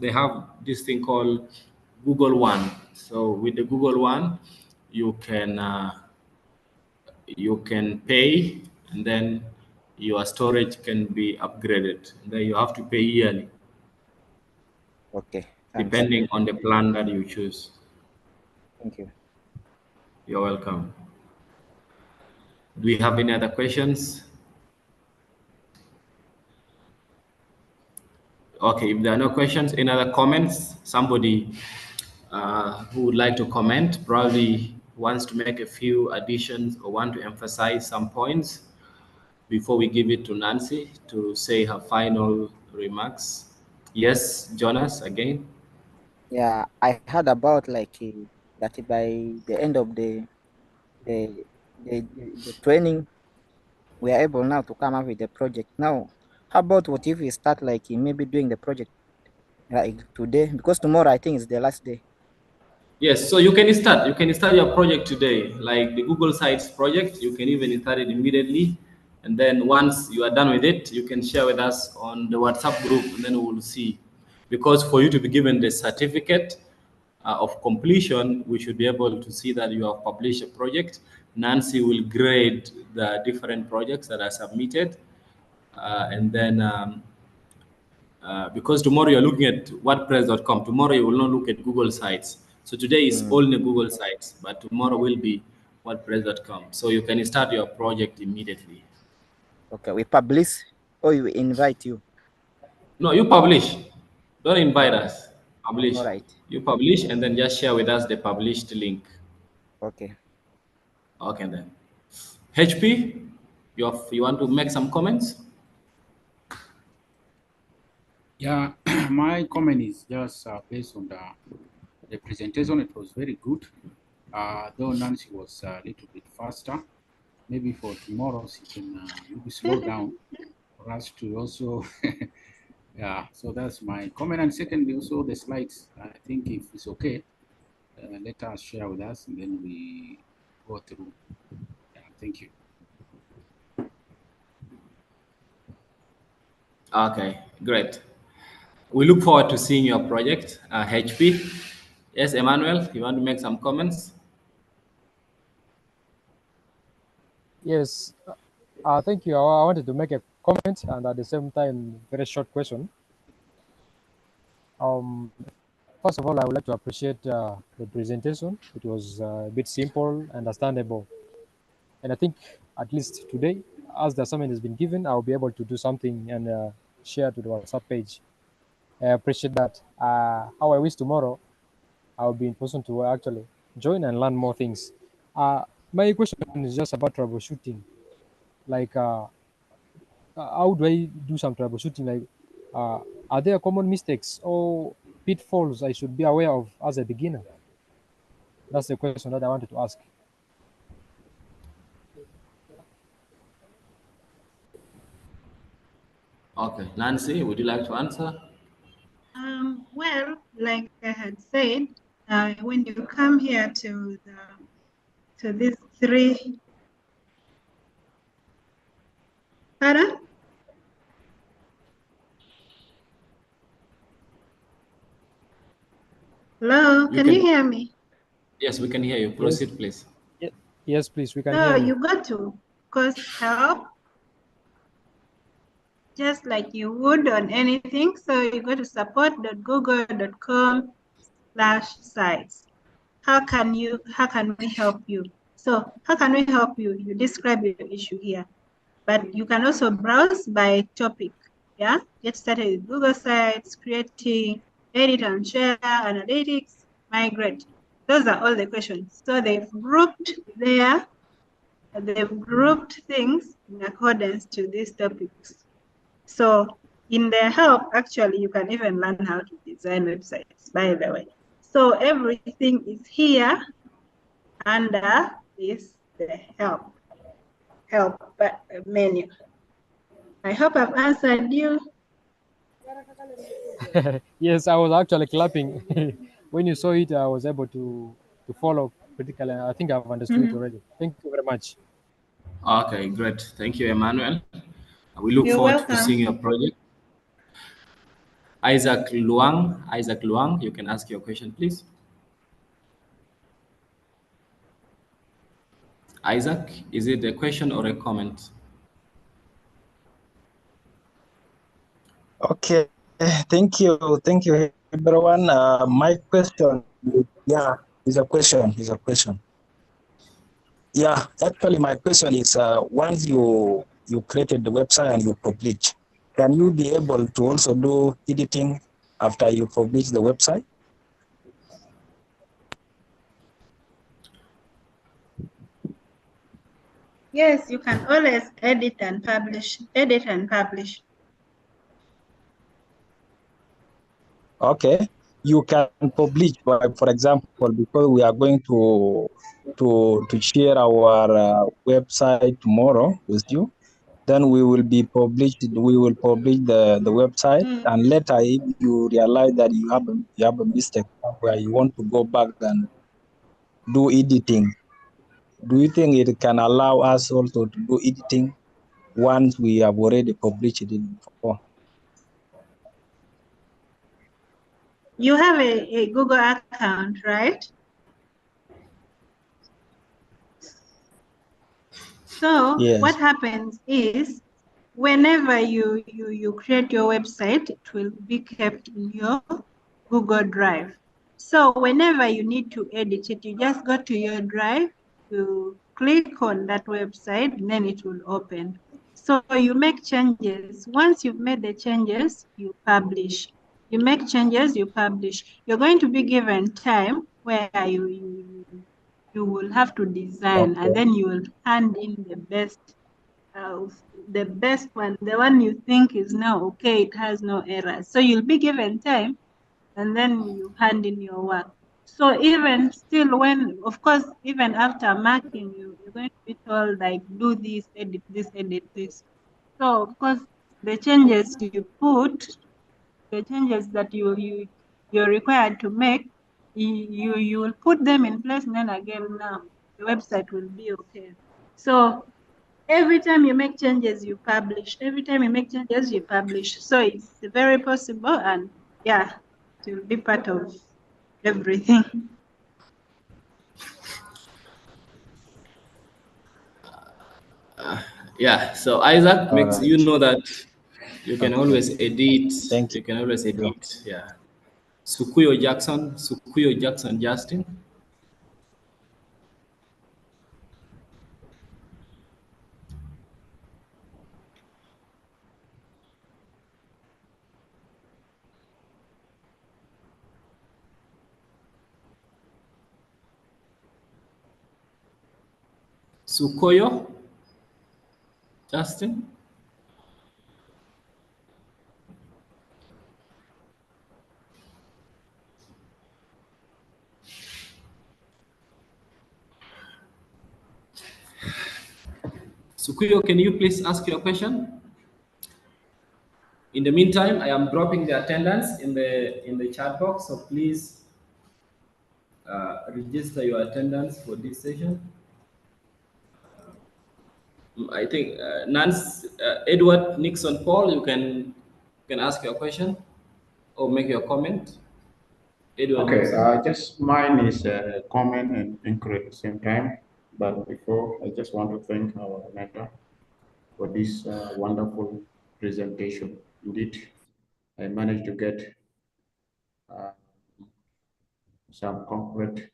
this thing called Google One. So with the Google One, you can pay, and then your storage can be upgraded. Then you have to pay yearly. Okay, thanks. Depending on the plan that you choose. Thank you. You're welcome. Do we have any other questions? Okay, if there are no questions, any other comments? Somebody who would like to comment probably wants to make a few additions or want to emphasize some points before we give it to Nancy to say her final remarks. Yes, Jonas, again. Yeah, I heard about like that by the end of the training, we are able now to come up with the project. Now, how about what if we start like maybe doing the project like today? Because tomorrow I think is the last day. Yes, so you can start. You can start your project today, like the Google Sites project. You can even start it immediately, and then once you are done with it, you can share with us on the WhatsApp group, and then we will see. Because for you to be given the certificate of completion, we should be able to see that you have published a project. Nancy will grade the different projects that are submitted, and then. Because tomorrow you're looking at WordPress.com. Tomorrow you will not look at Google Sites. So today is only Google Sites, but tomorrow will be WordPress.com. So you can start your project immediately. Okay, we publish or we invite you. No, you publish. Don't invite us. Publish. All right. You publish and then just share with us the published link. Okay. Okay then. HP, you want to make some comments? Yeah, my comment is just based on the presentation. It was very good. Though Nancy was a little bit faster. Maybe for tomorrow she can maybe slow down for us to also. Yeah, so that's my comment. And secondly, also the slides. I think if it's okay, let us share with us and then we go through. Yeah, thank you. Okay, great. We look forward to seeing your project, HP. Yes, Emmanuel, you want to make some comments? Yes, thank you. I wanted to make a comment and at the same time, very short question. First of all, I would like to appreciate the presentation. It was a bit simple, understandable. And I think at least today, as the assignment has been given, I'll be able to do something and share to the WhatsApp page. I appreciate that. How I wish tomorrow I'll be in person to actually join and learn more things. My question is just about troubleshooting. Like, how do I do some troubleshooting? Like, are there common mistakes or pitfalls I should be aware of as a beginner? That's the question that I wanted to ask. Okay, Nancy, would you like to answer? Well, like I had said, when you come here to these three, pardon? Hello, can you hear me? Yes, we can hear you. Proceed, please. Yes, please, we can So hear you. you got to, course, help, just like you would on anything. So you go to support.google.com/sites. How can we help you? So how can we help you? You describe your issue here, but you can also browse by topic. Yeah, get started with Google Sites, creating, edit and share, analytics, migrate. Those are all the questions. So they've grouped there. They've grouped things in accordance to these topics. So in their help, actually, you can even learn how to design websites, by the way. So everything is here under this, the help menu. I hope I've answered you. Yes, I was actually clapping. When you saw it, I was able to follow critically. I think I've understood it already. Thank you very much. Okay, great. Thank you, Emmanuel. We look You're forward to welcome. seeing your project. Isaac Luang, you can ask your question, please. Isaac, is it a question or a comment? Okay, thank you everyone. My question, is a question. Yeah, actually my question is, once you created the website and you publish, can you be able to also do editing after you publish the website? Yes, you can always edit and publish. Okay, you can publish, for example, because we are going to share our website tomorrow with you. Then we will publish the website, and later if you realize that you have a mistake where you want to go back and do editing, do you think it can allow us also to do editing once we have already published it before? You have a Google account, right? So Yes. what happens is, whenever you create your website, it will be kept in your Google Drive. So whenever you need to edit it, you just go to your drive, you click on that website, and then it will open. So you make changes. Once you've made the changes, you publish. You make changes, you publish. You're going to be given time where you will have to design, Okay. and then you will hand in the best one, the one you think is now okay, it has no errors. So you'll be given time, and then you hand in your work. So even still, when, of course, even after marking, you're going to be told, like, do this, edit this, edit this. So of course, the changes you put, the changes that you're required to make, you will put them in place, and then again, now the website will be okay. So every time you make changes, you publish. Every time you make changes, you publish. So it's very possible, and yeah, it will be part of everything. Yeah, so Isaac makes right. you know that you can Okay. always edit. Thank you. You can always edit. Yeah. Sukuyo Jackson Justin. Sukoyo Justin. Sukuyo, can you please ask your question? In the meantime, I am dropping the attendance in the chat box, so please register your attendance for this session. I think Nance, Edward Nixon Paul, you can ask your question or make your comment. Edward Okay, Nixon. just mine is a comment and inquiry at the same time. But before, I just want to thank our mentor for this wonderful presentation. Indeed, I managed to get uh, some concrete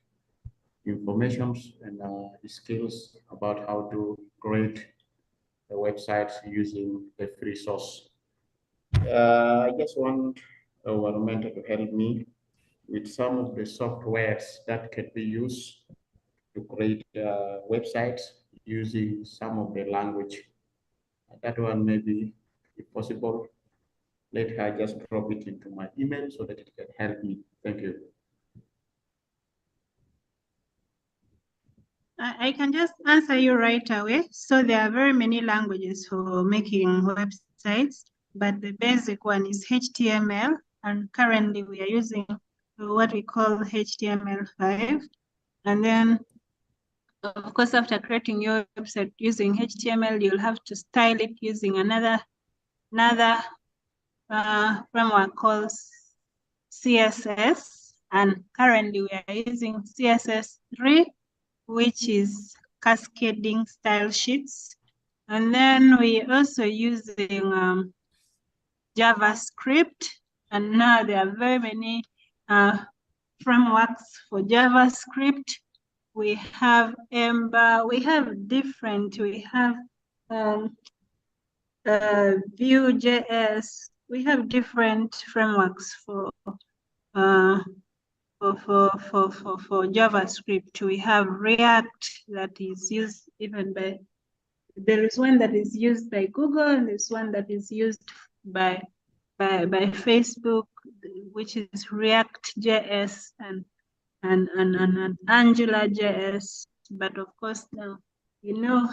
informations and skills about how to create a website using a free source. I just want our mentor to help me with some of the softwares that can be used to create websites using some of the language. That one maybe, if possible, let her just drop it into my email so that it can help me. Thank you. I can just answer you right away. So there are very many languages for making websites, but the basic one is HTML, and currently we are using what we call HTML5. And then, of course, after creating your website using HTML, you'll have to style it using another framework called CSS. And currently we are using CSS3, which is cascading style sheets. And then we also using JavaScript. And now there are very many frameworks for JavaScript. We have Ember, we have Vue.js. We have different frameworks for JavaScript. We have React that is used even by, there is one that is used by Google, and there's one that is used by Facebook. which is React.js and Angular JS. But of course now, you know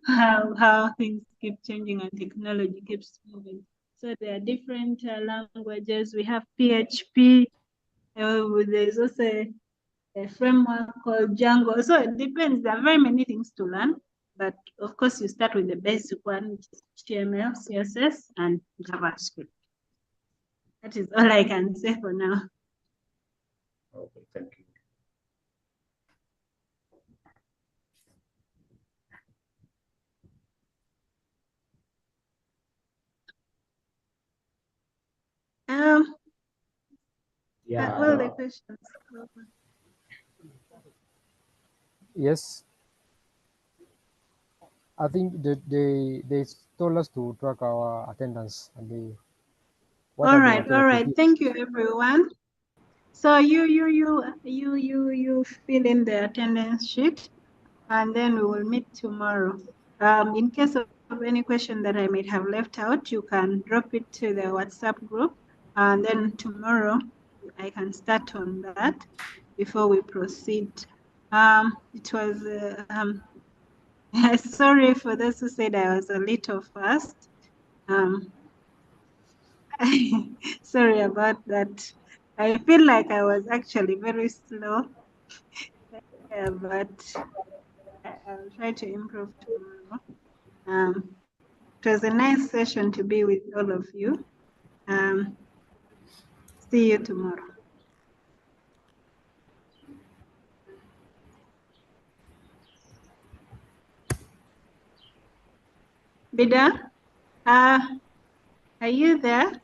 how things keep changing and technology keeps moving. So there are different languages. We have PHP. There's also a framework called Django. So it depends. There are very many things to learn. But of course, you start with the basic one, which is HTML, CSS, and JavaScript. That is all I can say for now. Okay, thank you. All the questions. Yes. I think they told us to track our attendance and they. All right. Thank you, everyone. So you fill in the attendance sheet, and then we will meet tomorrow. In case of any question that I might have left out, you can drop it to the WhatsApp group, and then tomorrow I can start on that before we proceed. It was sorry for those who said I was a little fast. Sorry about that. I feel like I was actually very slow, but I'll try to improve tomorrow. It was a nice session to be with all of you. See you tomorrow. Bida, are you there?